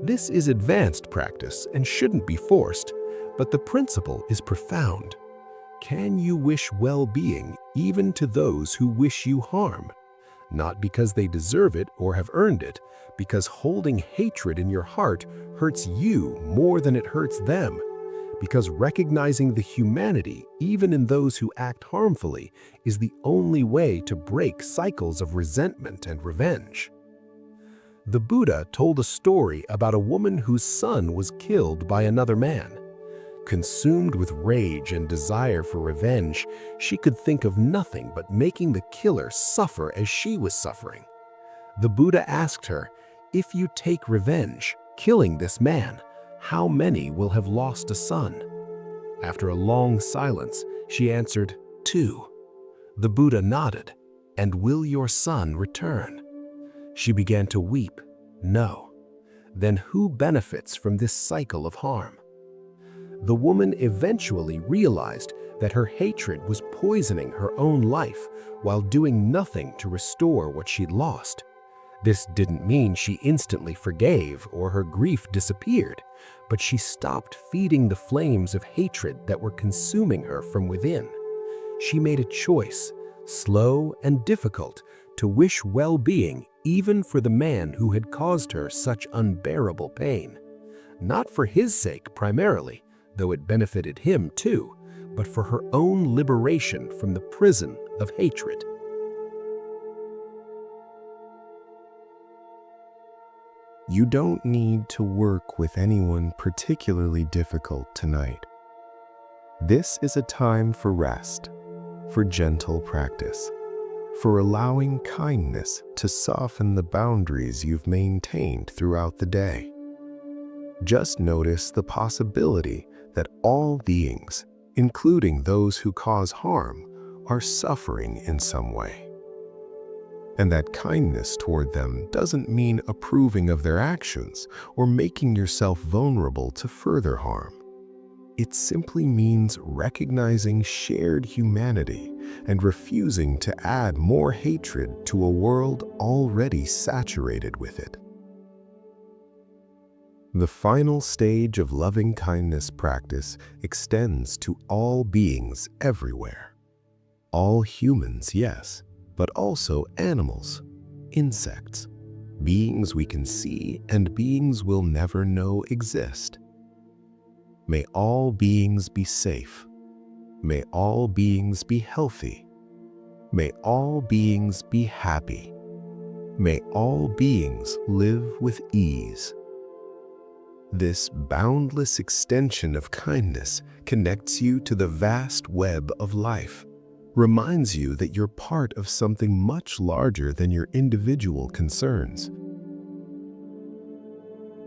Speaker 1: This is advanced practice and shouldn't be forced, but the principle is profound. Can you wish well-being even to those who wish you harm? Not because they deserve it or have earned it, because holding hatred in your heart hurts you more than it hurts them. Because recognizing the humanity, even in those who act harmfully, is the only way to break cycles of resentment and revenge. The Buddha told a story about a woman whose son was killed by another man. Consumed with rage and desire for revenge, she could think of nothing but making the killer suffer as she was suffering. The Buddha asked her, "If you take revenge, killing this man, how many will have lost a son?" After a long silence, she answered, "2." The Buddha nodded, "And will your son return?" She began to weep. "No." Then who benefits from this cycle of harm? The woman eventually realized
Speaker 2: that her hatred was poisoning her own life while doing nothing to restore what she'd lost. This didn't mean she instantly forgave or her grief disappeared, but she stopped feeding the flames of hatred that were consuming her from within. She made a choice, slow and difficult, to wish well-being even for the man who had caused her such unbearable pain. Not for his sake primarily, though it benefited him too, but for her own liberation from the prison of hatred.
Speaker 1: You don't need to work with anyone particularly difficult tonight. This is a time for rest, for gentle practice, for allowing kindness to soften the boundaries you've maintained throughout the day. Just notice the possibility that all beings, including those who cause harm, are suffering in some way. And that kindness toward them doesn't mean approving of their actions or making yourself vulnerable to further harm. It simply means recognizing shared humanity and refusing to add more hatred to a world already saturated with it. The final stage of loving kindness practice extends to all beings everywhere. All humans, yes, but also animals, insects, beings we can see and beings we'll never know exist. May all beings be safe. May all beings be healthy. May all beings be happy. May all beings live with ease. This boundless extension of kindness connects you to the vast web of life, reminds you that you're part of something much larger than your individual concerns.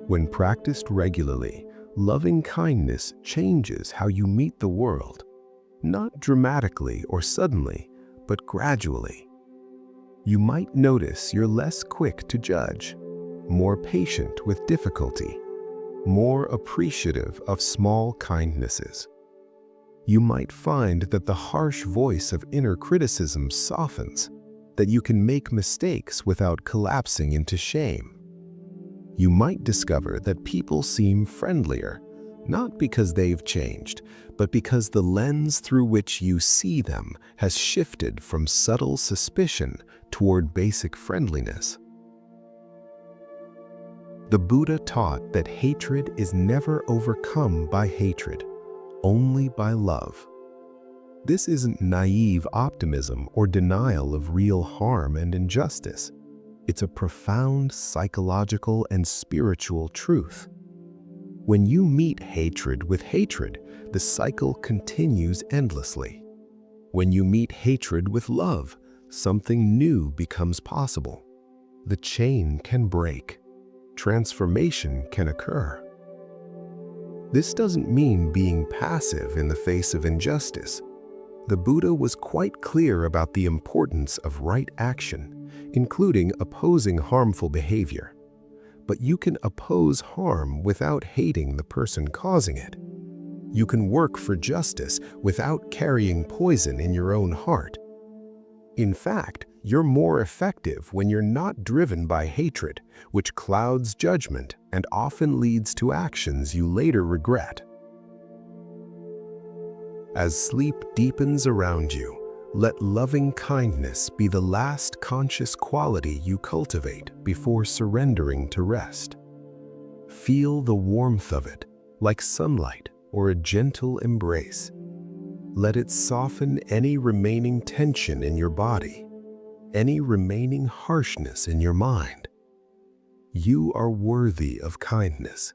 Speaker 1: When practiced regularly, loving kindness changes how you meet the world, not dramatically or suddenly, but gradually. You might notice you're less quick to judge, more patient with difficulty, more appreciative of small kindnesses. You might find that the harsh voice of inner criticism softens, that you can make mistakes without collapsing into shame. You might discover that people seem friendlier, not because they've changed, but because the lens through which you see them has shifted from subtle suspicion toward basic friendliness. The Buddha taught that hatred is never overcome by hatred, only by love. This isn't naive optimism or denial of real harm and injustice. It's a profound psychological and spiritual truth. When you meet hatred with hatred, the cycle continues endlessly. When you meet hatred with love, something new becomes possible. The chain can break. Transformation can occur. This doesn't mean being passive in the face of injustice. The Buddha was quite clear about the importance of right action, including opposing harmful behavior. But you can oppose harm without hating the person causing it. You can work for justice without carrying poison in your own heart. In fact, you're more effective when you're not driven by hatred, which clouds judgment and often leads to actions you later regret. As sleep deepens around you, let loving kindness be the last conscious quality you cultivate before surrendering to rest. Feel the warmth of it, like sunlight or a gentle embrace. Let it soften any remaining tension in your body, any remaining harshness in your mind. You are worthy of kindness.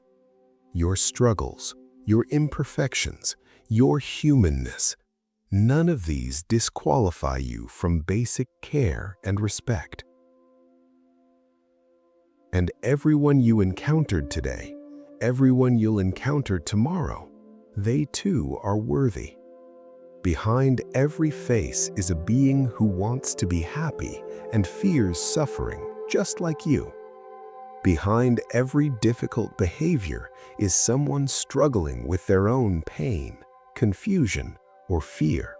Speaker 1: Your struggles, your imperfections, your humanness, none of these disqualify you from basic care and respect. And everyone you encountered today, everyone you'll encounter tomorrow, they too are worthy. Behind every face is a being who wants to be happy and fears suffering, just like you. Behind every difficult behavior is someone struggling with their own pain, confusion,
Speaker 2: or fear.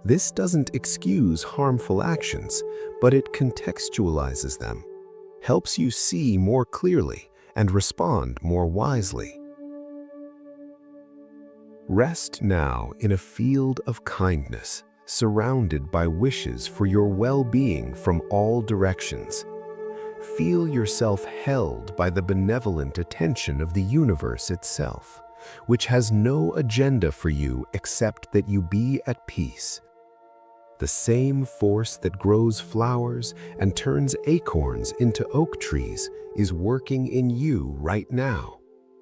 Speaker 2: This doesn't excuse harmful actions, but it contextualizes them, helps you see more clearly and respond more wisely. Rest now in a field of kindness, surrounded by wishes for your well-being from all directions. Feel yourself held by the benevolent attention of the universe itself, which has no agenda for you except that you be at peace. The same force that grows flowers and turns acorns into oak trees is working in you right now,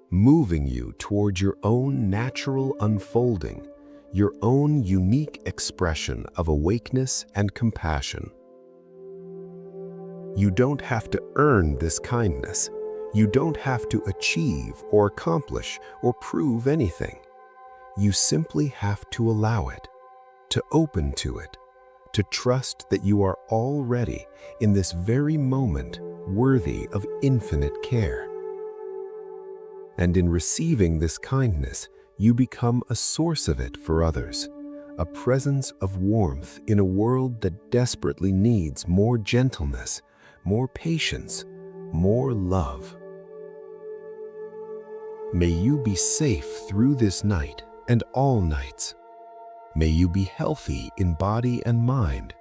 Speaker 2: moving you toward your own natural unfolding, your own unique expression of awakeness and compassion. You don't have to earn this kindness. You don't have to achieve or accomplish or prove anything. You simply have to allow it, to open to it, to trust that you are already, in this very moment, worthy of infinite care. And in receiving this kindness, you become a source of it for others, a presence of warmth in a world that desperately needs more gentleness, more patience, more love. May you be safe through this night and all nights. May you be healthy in body and mind.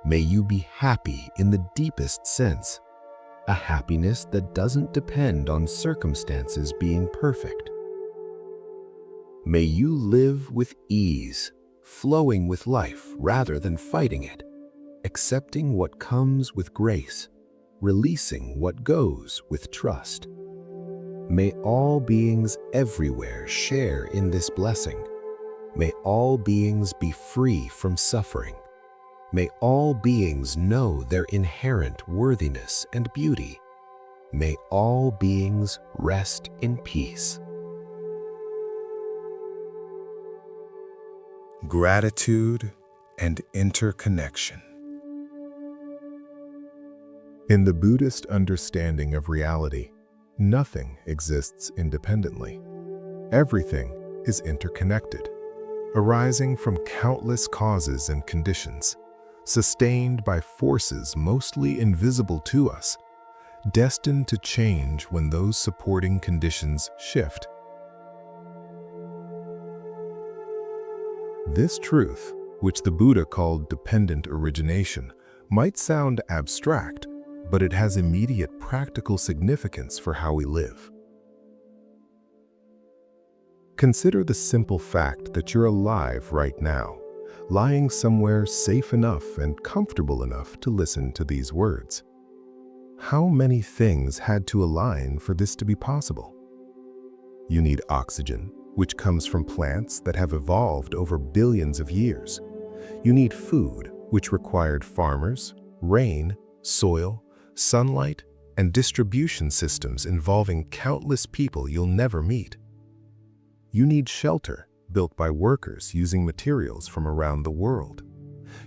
Speaker 2: May you be happy in the deepest sense, a happiness that doesn't depend on circumstances being perfect. May you live with ease, flowing with life rather than fighting it, accepting what comes with grace, releasing what goes with trust. May all beings everywhere share in this blessing. May all beings be free from suffering. May all beings know their inherent worthiness and beauty. May all beings rest in peace.
Speaker 1: Gratitude and interconnection. In the Buddhist understanding of reality, nothing exists independently. Everything is interconnected, arising from countless causes and conditions, sustained by forces mostly invisible to us, destined to change when those supporting conditions shift. This truth, which the Buddha called dependent origination, might sound abstract, but it has immediate practical significance for how we live. Consider the simple fact that you're alive right now, lying somewhere safe enough and comfortable enough to listen to these words. How many things had to align for this to be possible? You need oxygen, which comes from plants that have evolved over billions of years. You need food, which required farmers, rain, soil, sunlight, and distribution systems involving countless people you'll never meet. You need shelter, built by workers using materials from around the world.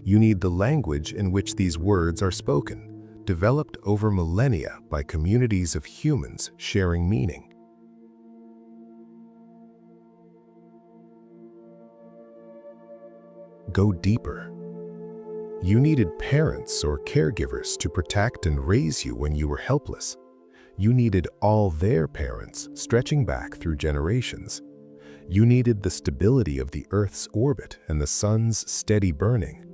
Speaker 1: You need the language in which these words are spoken, developed over millennia by communities of humans sharing meaning. Go deeper. You needed parents or caregivers to protect and raise you when you were helpless. You needed all their parents, stretching back through generations. You needed the stability of the Earth's orbit and the sun's steady burning.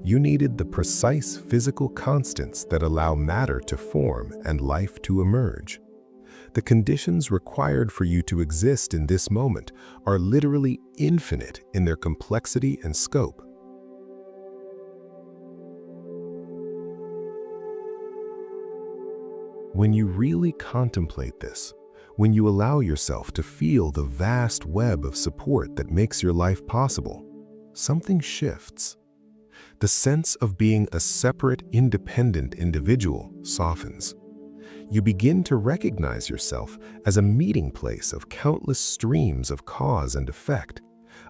Speaker 1: You needed the precise physical constants that allow matter to form and life to emerge. The conditions required for you to exist in this moment are literally infinite in their complexity and scope. When you really contemplate this, when you allow yourself to feel the vast web of support that makes your life possible, something shifts. The sense of being a separate, independent individual softens. You begin to recognize yourself as a meeting place of countless streams of cause and effect,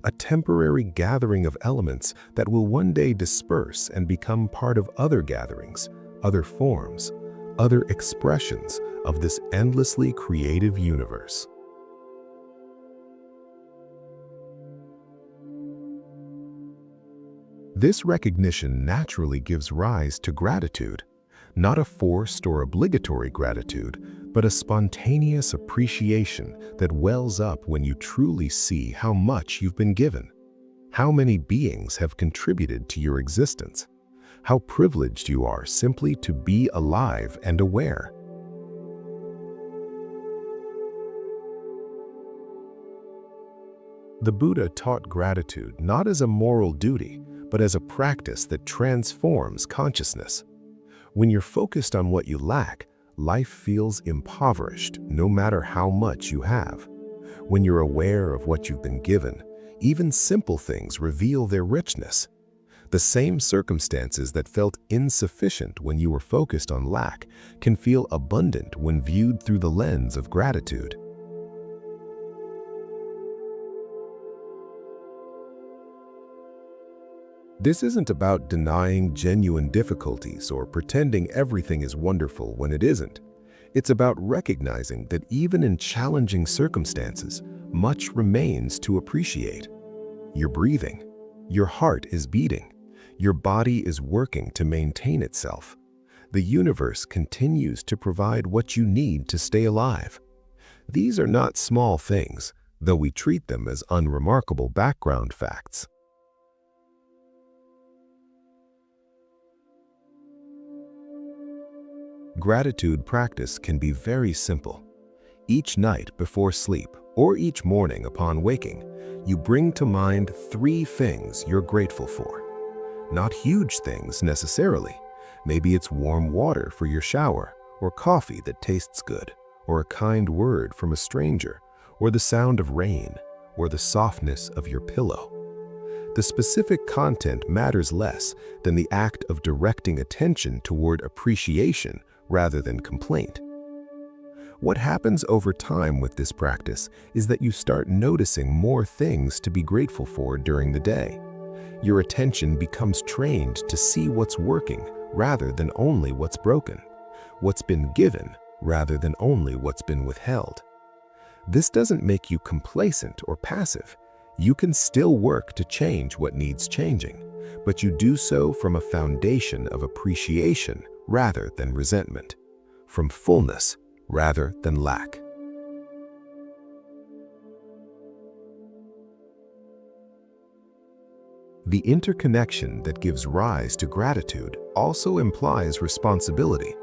Speaker 1: a temporary gathering of elements that will one day disperse and become part of other gatherings, other forms, other expressions of this endlessly creative universe. This recognition naturally gives rise to gratitude, not a forced or obligatory gratitude, but a spontaneous appreciation that wells up when you truly see how much you've been given. How many beings have contributed to your existence? How privileged you are simply to be alive and aware. The Buddha taught gratitude not as a moral duty, but as a practice that transforms consciousness. When you're focused on what you lack, life feels impoverished no matter how much you have. When you're aware of what you've been given, even simple things reveal their richness. The same circumstances that felt insufficient when you were focused on lack can feel abundant when viewed through the lens of gratitude. This isn't about denying genuine difficulties or pretending everything is wonderful when it isn't. It's about recognizing that even in challenging circumstances, much remains to appreciate. You're breathing. Your heart is beating. Your body is working to maintain itself. The universe continues to provide what you need to stay alive. These are not small things, though we treat them as unremarkable background facts. Gratitude practice can be very simple. Each night before sleep or each morning upon waking, you bring to mind 3 things you're grateful for. Not huge things necessarily. Maybe it's warm water for your shower, or coffee that tastes good, or a kind word from a stranger, or the sound of rain, or the softness of your pillow. The specific content matters less than the act of directing attention toward appreciation rather than complaint. What happens over time with this practice is that you start noticing more things to be grateful for during the day. Your attention becomes trained to see what's working rather than only what's broken, what's been given rather than only what's been withheld. This doesn't make you complacent or passive. You can still work to change what needs changing, but you do so from a foundation of appreciation rather than resentment, from fullness rather than lack. The interconnection that gives rise to gratitude also implies responsibility.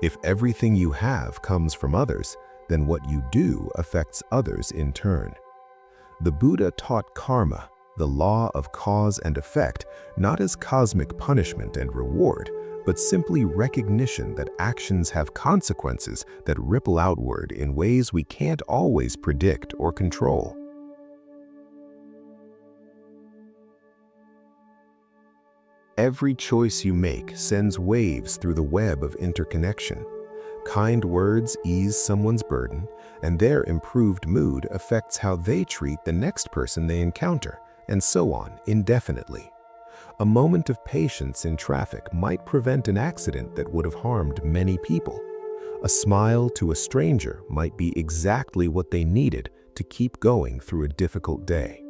Speaker 1: If everything you have comes from others, then what you do affects others in turn. The Buddha taught karma, the law of cause and effect, not as cosmic punishment and reward, but simply recognition that actions have consequences that ripple outward in ways we can't always predict or control. Every choice you make sends waves through the web of interconnection. Kind words ease someone's burden, and their improved mood affects how they treat the next person they encounter, and so on indefinitely. A moment of patience in traffic might prevent an accident that would have harmed many people. A smile to a stranger might be exactly what they needed to keep going through a difficult day.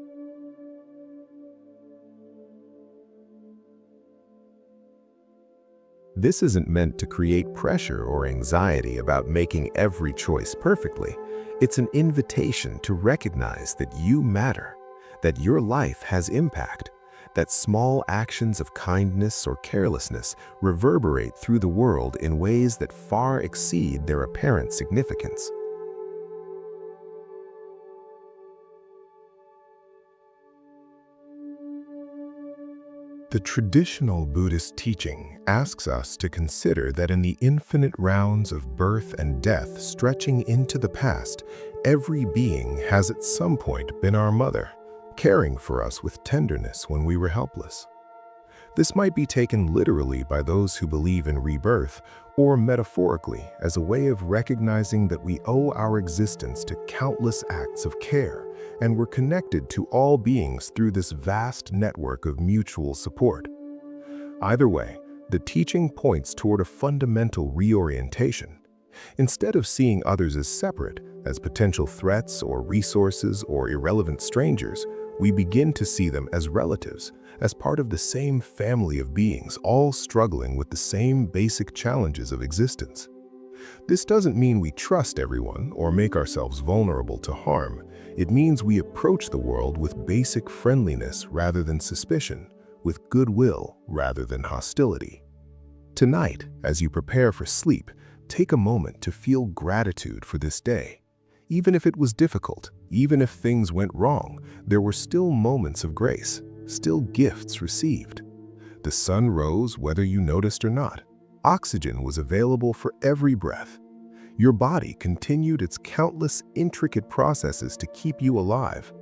Speaker 1: This isn't meant to create pressure or anxiety about making every choice perfectly. It's an invitation to recognize that you matter, that your life has impact, that small actions of kindness or carelessness reverberate through the world in ways that far exceed their apparent significance. The traditional Buddhist teaching asks us to consider that in the infinite rounds of birth and death stretching into the past, every being has at some point been our mother, caring for us with tenderness when we were helpless. This might be taken literally by those who believe in rebirth, or metaphorically as a way of recognizing that we owe our existence to countless acts of care, and we're connected to all beings through this vast network of mutual support. Either way, the teaching points toward a fundamental reorientation. Instead of seeing others as separate, as potential threats or resources or irrelevant strangers, we begin to see them as relatives, as part of the same family of beings, all struggling with the same basic challenges of existence. This doesn't mean we trust everyone or make ourselves vulnerable to harm. It means we approach the world with basic friendliness rather than suspicion, with goodwill rather than hostility. Tonight, as you prepare for sleep, take a moment to feel gratitude for this day. Even if it was difficult, even if things went wrong, there were still moments of grace, still gifts received. The sun rose whether you noticed or not. Oxygen was available for every breath. Your body continued its countless intricate processes to keep you alive.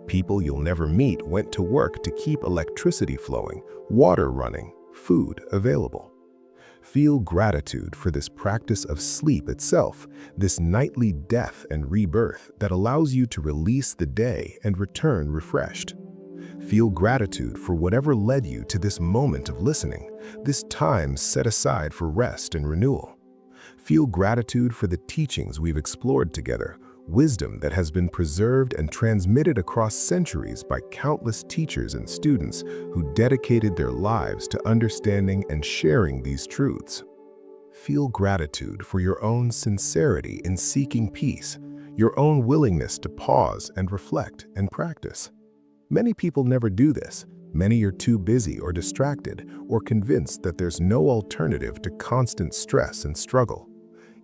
Speaker 1: People you'll never meet went to work to keep electricity flowing, water running, food available. Feel gratitude for this practice of sleep itself, this nightly death and rebirth that allows you to release the day and return refreshed. Feel gratitude for whatever led you to this moment of listening, this time set aside for rest and renewal. Feel gratitude for the teachings we've explored together, wisdom that has been preserved and transmitted across centuries by countless teachers and students who dedicated their lives to understanding and sharing these truths. Feel gratitude for your own sincerity in seeking peace, your own willingness to pause and reflect and practice. Many people never do this. Many are too busy or distracted or convinced that there's no alternative to constant stress and struggle.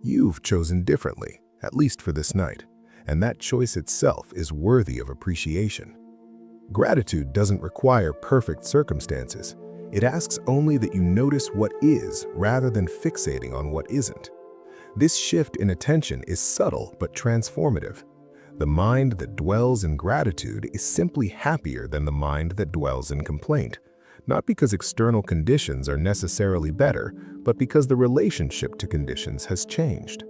Speaker 1: You've chosen differently, at least for this night, and that choice itself is worthy of appreciation. Gratitude doesn't require perfect circumstances. It asks only that you notice what is rather than fixating on what isn't. This shift in attention is subtle but transformative. The mind that dwells in gratitude is simply happier than the mind that dwells in complaint, not because external conditions are necessarily better, but because the relationship to conditions has changed.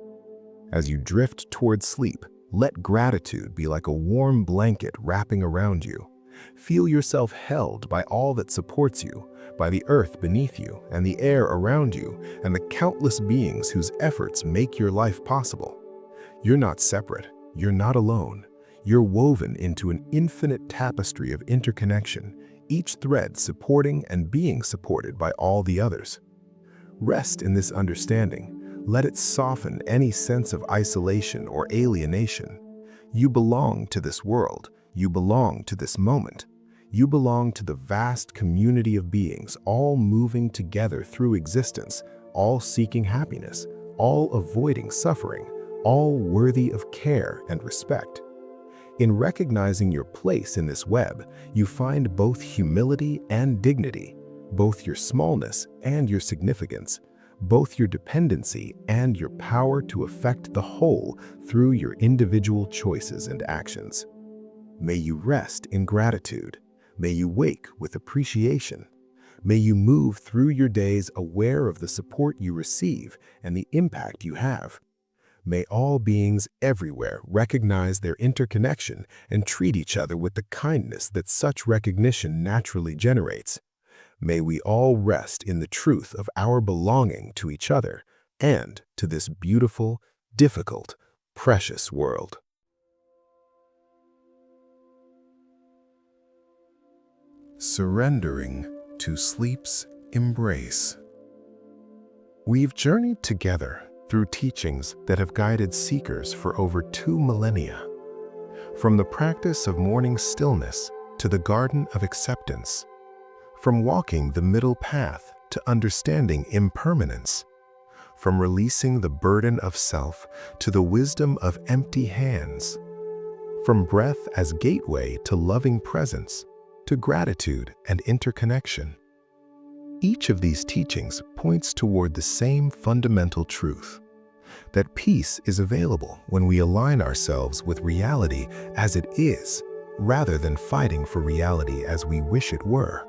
Speaker 1: As you drift toward sleep, let gratitude be like a warm blanket wrapping around you. Feel yourself held by all that supports you, by the earth beneath you and the air around you, and the countless beings whose efforts make your life possible. You're not separate. You're not alone. You're woven into an infinite tapestry of interconnection, each thread supporting and being supported by all the others. Rest in this understanding. Let it soften any sense of isolation or alienation. You belong to this world. You belong to this moment. You belong to the vast community of beings, all moving together through existence, all seeking happiness, all avoiding suffering, all worthy of care and respect. In recognizing your place in this web, you find both humility and dignity, both your smallness and your significance, both your dependency and your power to affect the whole through your individual choices and actions. May you rest in gratitude. May you wake with appreciation. May you move through your days aware of the support you receive and the impact you have. May all beings everywhere recognize their interconnection and treat each other with the kindness that such recognition naturally generates. May we all rest in the truth of our belonging to each other and to this beautiful, difficult, precious world. Surrendering to sleep's embrace. We've journeyed together through teachings that have guided seekers for over 2 millennia. From the practice of morning stillness to the garden of acceptance, from walking the middle path to understanding impermanence, from releasing the burden of self to the wisdom of empty hands, from breath as gateway to loving presence, to gratitude and interconnection. Each of these teachings points toward the same fundamental truth, that peace is available when we align ourselves with reality as it is, rather than fighting for reality as we wish it were.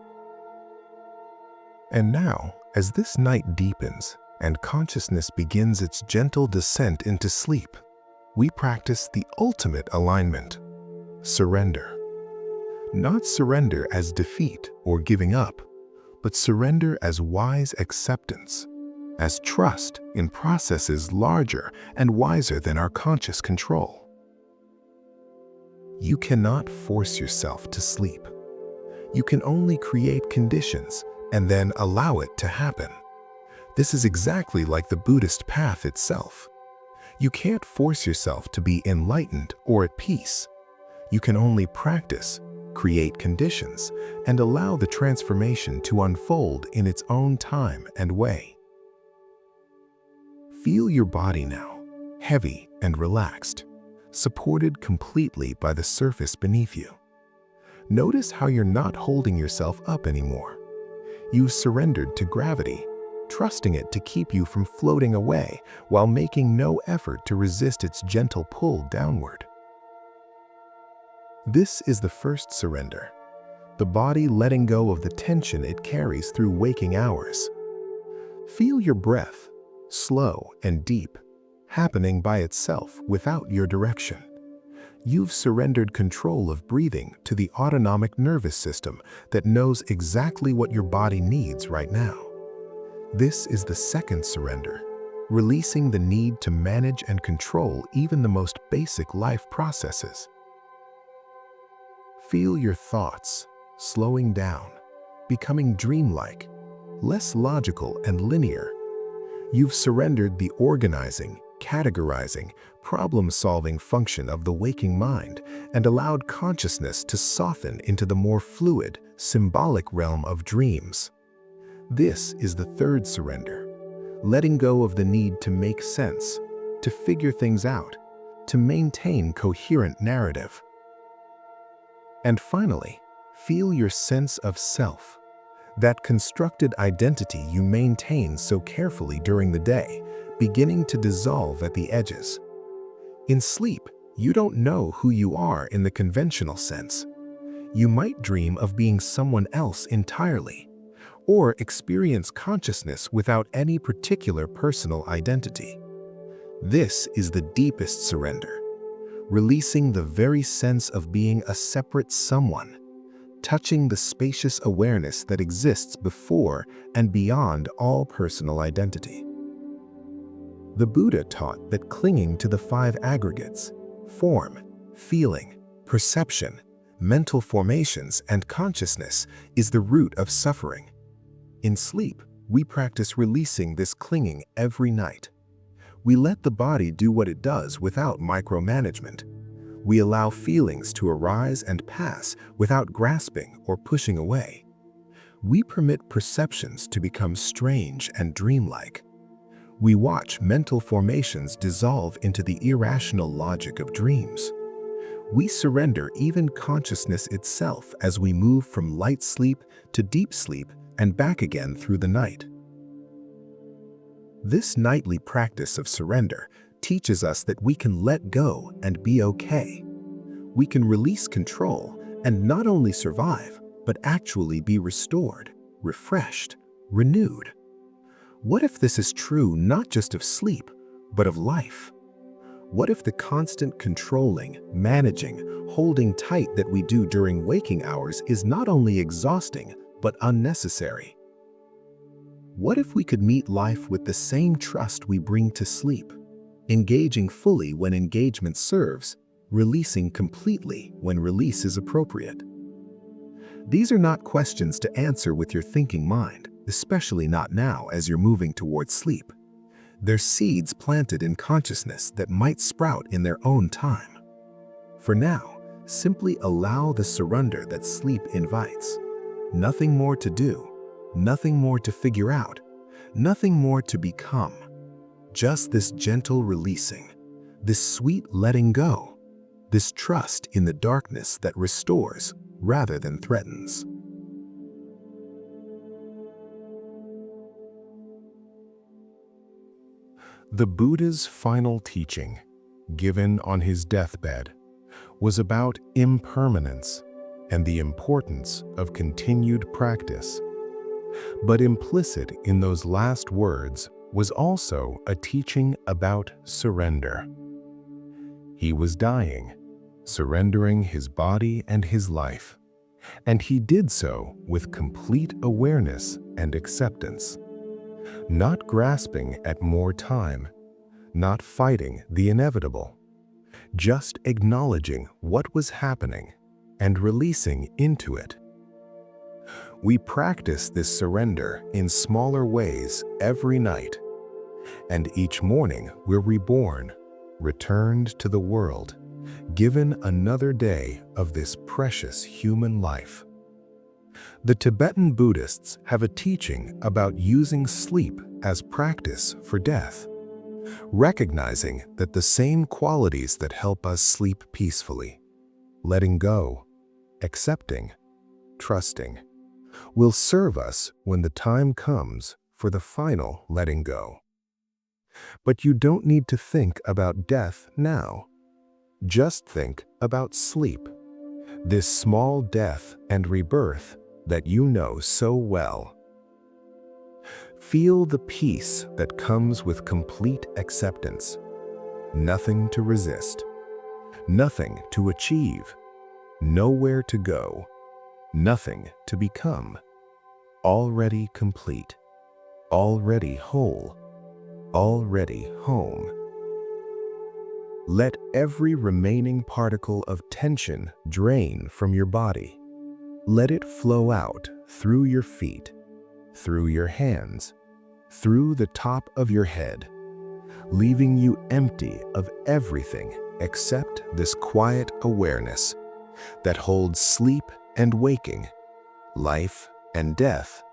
Speaker 1: And now, as this night deepens and consciousness begins its gentle descent into sleep, we practice the ultimate alignment, surrender. Not surrender as defeat or giving up, but surrender as wise acceptance, as trust in processes larger and wiser than our conscious control. You cannot force yourself to sleep. You can only create conditions and then allow it to happen. This is exactly like the Buddhist path itself. You can't force yourself to be enlightened or at peace. You can only practice, create conditions, and allow the transformation to unfold in its own time and way. Feel your body now, heavy and relaxed, supported completely by the surface beneath you. Notice how you're not holding yourself up anymore. You've surrendered to gravity, trusting it to keep you from floating away while making no effort to resist its gentle pull downward. This is the first surrender, the body letting go of the tension it carries through waking hours. Feel your breath, slow and deep, happening by itself without your direction. You've surrendered control of breathing to the autonomic nervous system that knows exactly what your body needs right now. This is the second surrender, releasing the need to manage and control even the most basic life processes. Feel your thoughts slowing down, becoming dreamlike, less logical and linear. You've surrendered the organizing, categorizing, problem-solving function of the waking mind and allowed consciousness to soften into the more fluid, symbolic realm of dreams. This is the third surrender, letting go of the need to make sense, to figure things out, to maintain coherent narrative. And finally, feel your sense of self, that constructed identity you maintain so carefully during the day, beginning to dissolve at the edges. In sleep, you don't know who you are in the conventional sense. You might dream of being someone else entirely, or experience consciousness without any particular personal identity. This is the deepest surrender, releasing the very sense of being a separate someone, touching the spacious awareness that exists before and beyond all personal identity. The Buddha taught that clinging to the five aggregates, form, feeling, perception, mental formations, and consciousness, is the root of suffering. In sleep, we practice releasing this clinging every night. We let the body do what it does without micromanagement. We allow feelings to arise and pass without grasping or pushing away. We permit perceptions to become strange and dreamlike. We watch mental formations dissolve into the irrational logic of dreams. We surrender even consciousness itself as we move from light sleep to deep sleep and back again through the night. This nightly practice of surrender teaches us that we can let go and be okay. We can release control and not only survive, but actually be restored, refreshed, renewed. What if this is true not just of sleep, but of life? What if the constant controlling, managing, holding tight that we do during waking hours is not only exhausting, but unnecessary? What if we could meet life with the same trust we bring to sleep, engaging fully when engagement serves, releasing completely when release is appropriate? These are not questions to answer with your thinking mind, especially not now as you're moving towards sleep. They're seeds planted in consciousness that might sprout in their own time. For now, simply allow the surrender that sleep invites. Nothing more to do, nothing more to figure out, nothing more to become. Just this gentle releasing, this sweet letting go, this trust in the darkness that restores rather than threatens. The Buddha's final teaching, given on his deathbed, was about impermanence and the importance of continued practice. But implicit in those last words was also a teaching about surrender. He was dying, surrendering his body and his life, and he did so with complete awareness and acceptance. Not grasping at more time, not fighting the inevitable, just acknowledging what was happening and releasing into it. We practice this surrender in smaller ways every night, and each morning we're reborn, returned to the world, given another day of this precious human life. The Tibetan Buddhists have a teaching about using sleep as practice for death, recognizing that the same qualities that help us sleep peacefully, letting go, accepting, trusting, will serve us when the time comes for the final letting go. But you don't need to think about death now. Just think about sleep, this small death and rebirth that you know so well. Feel the peace that comes with complete acceptance. Nothing to resist, nothing to achieve, nowhere to go, nothing to become. Already complete, already whole, already home. Let every remaining particle of tension drain from your body. Let it flow out through your feet, through your hands, through the top of your head, leaving you empty of everything except this quiet awareness that holds sleep and waking, life and death,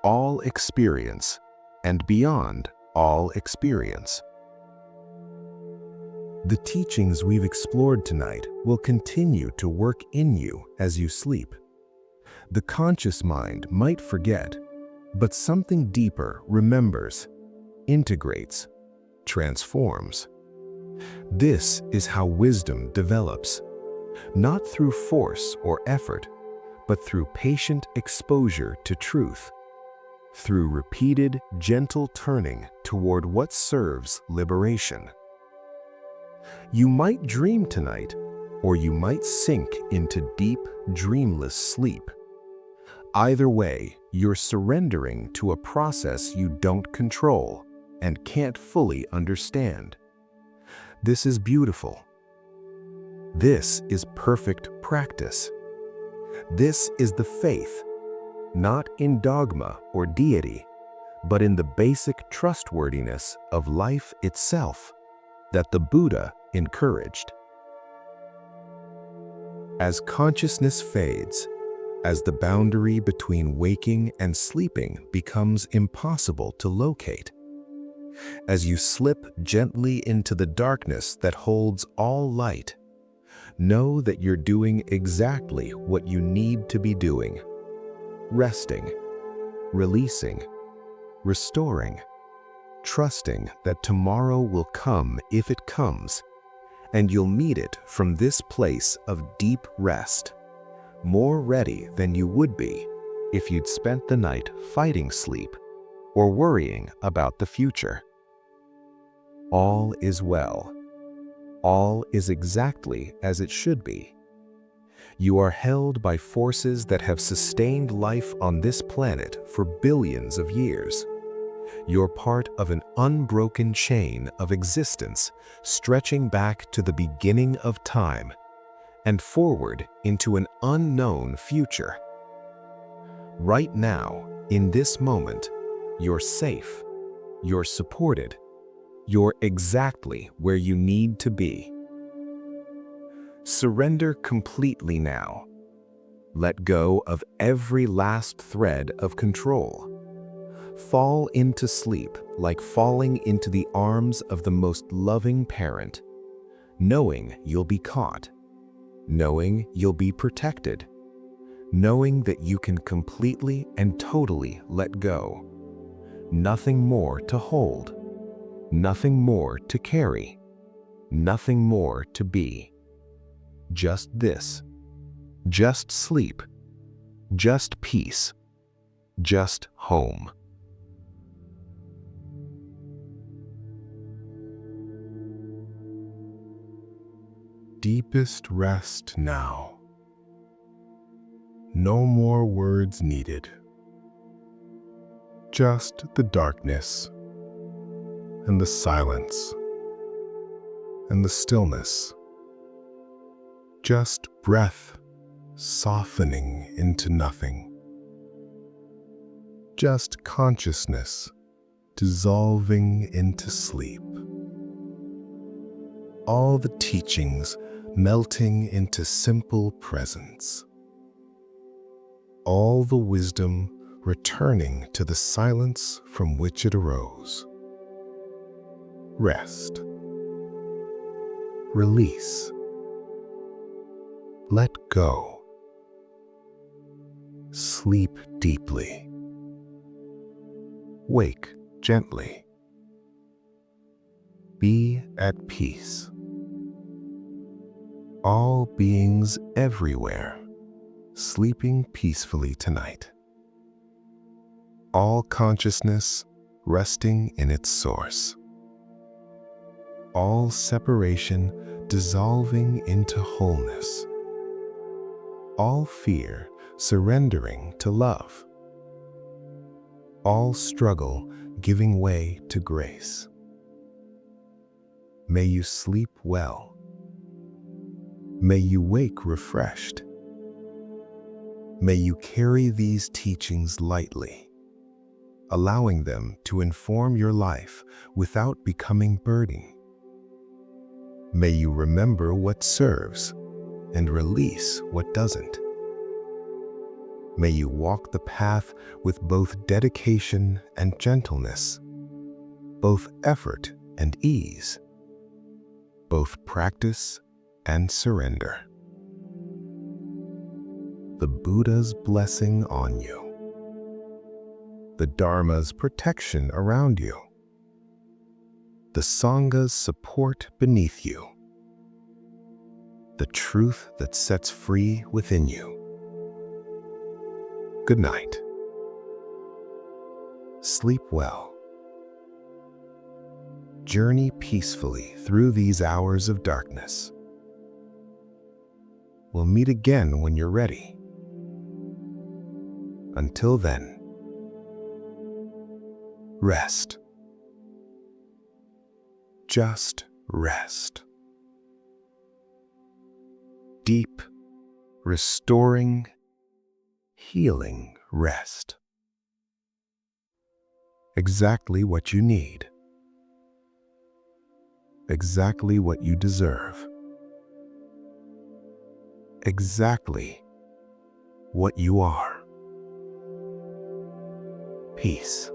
Speaker 1: all experience, and beyond all experience. The teachings we've explored tonight will continue to work in you as you sleep. The conscious mind might forget, but something deeper remembers, integrates, transforms. This is how wisdom develops, not through force or effort, but through patient exposure to truth, through repeated, gentle turning toward what serves liberation. You might dream tonight, or you might sink into deep, dreamless sleep. Either way, you're surrendering to a process you don't control and can't fully understand. This is beautiful. This is perfect practice. This is the faith, not in dogma or deity, but in the basic trustworthiness of life itself that the Buddha encouraged. As consciousness fades, as the boundary between waking and sleeping becomes impossible to locate, as you slip gently into the darkness that holds all light, know that you're doing exactly what you need to be doing: resting, releasing, restoring, trusting that tomorrow will come if it comes, and you'll meet it from this place of deep rest, more ready than you would be if you'd spent the night fighting sleep or worrying about the future. All is well. All is exactly as it should be. You are held by forces that have sustained life on this planet for billions of years. You're part of an unbroken chain of existence stretching back to the beginning of time and forward into an unknown future. Right now, in this moment, you're safe, you're supported, you're exactly where you need to be. Surrender completely now. Let go of every last thread of control. Fall into sleep like falling into the arms of the most loving parent, knowing you'll be caught, knowing you'll be protected, knowing that you can completely and totally let go. Nothing more to hold, nothing more to carry, nothing more to be. Just this, just sleep, just peace, just home. Deepest rest now. No more words needed. Just the darkness and the silence and the stillness. Just breath softening into nothing. just consciousness dissolving into sleep. All the teachings melting into simple presence. All the wisdom returning to the silence from which it arose. Rest. Release. Let go. Sleep deeply. Wake gently. Be at peace. All beings everywhere sleeping peacefully tonight. All consciousness resting in its source. All separation dissolving into wholeness. All fear surrendering to love. All struggle giving way to grace. May you sleep well. May you wake refreshed. May you carry these teachings lightly, allowing them to inform your life without becoming burden. May you remember what serves and release what doesn't. May you walk the path with both dedication and gentleness, both effort and ease, both practice and surrender. The Buddha's blessing on you. The Dharma's protection around you. The Sangha's support beneath you. The truth that sets free within you. Good night. Sleep well. Journey peacefully through these hours of darkness. We'll meet again when you're ready. Until then, rest. Just rest. Deep, restoring, healing rest. Exactly what you need. Exactly what you deserve. Exactly what you are. Peace.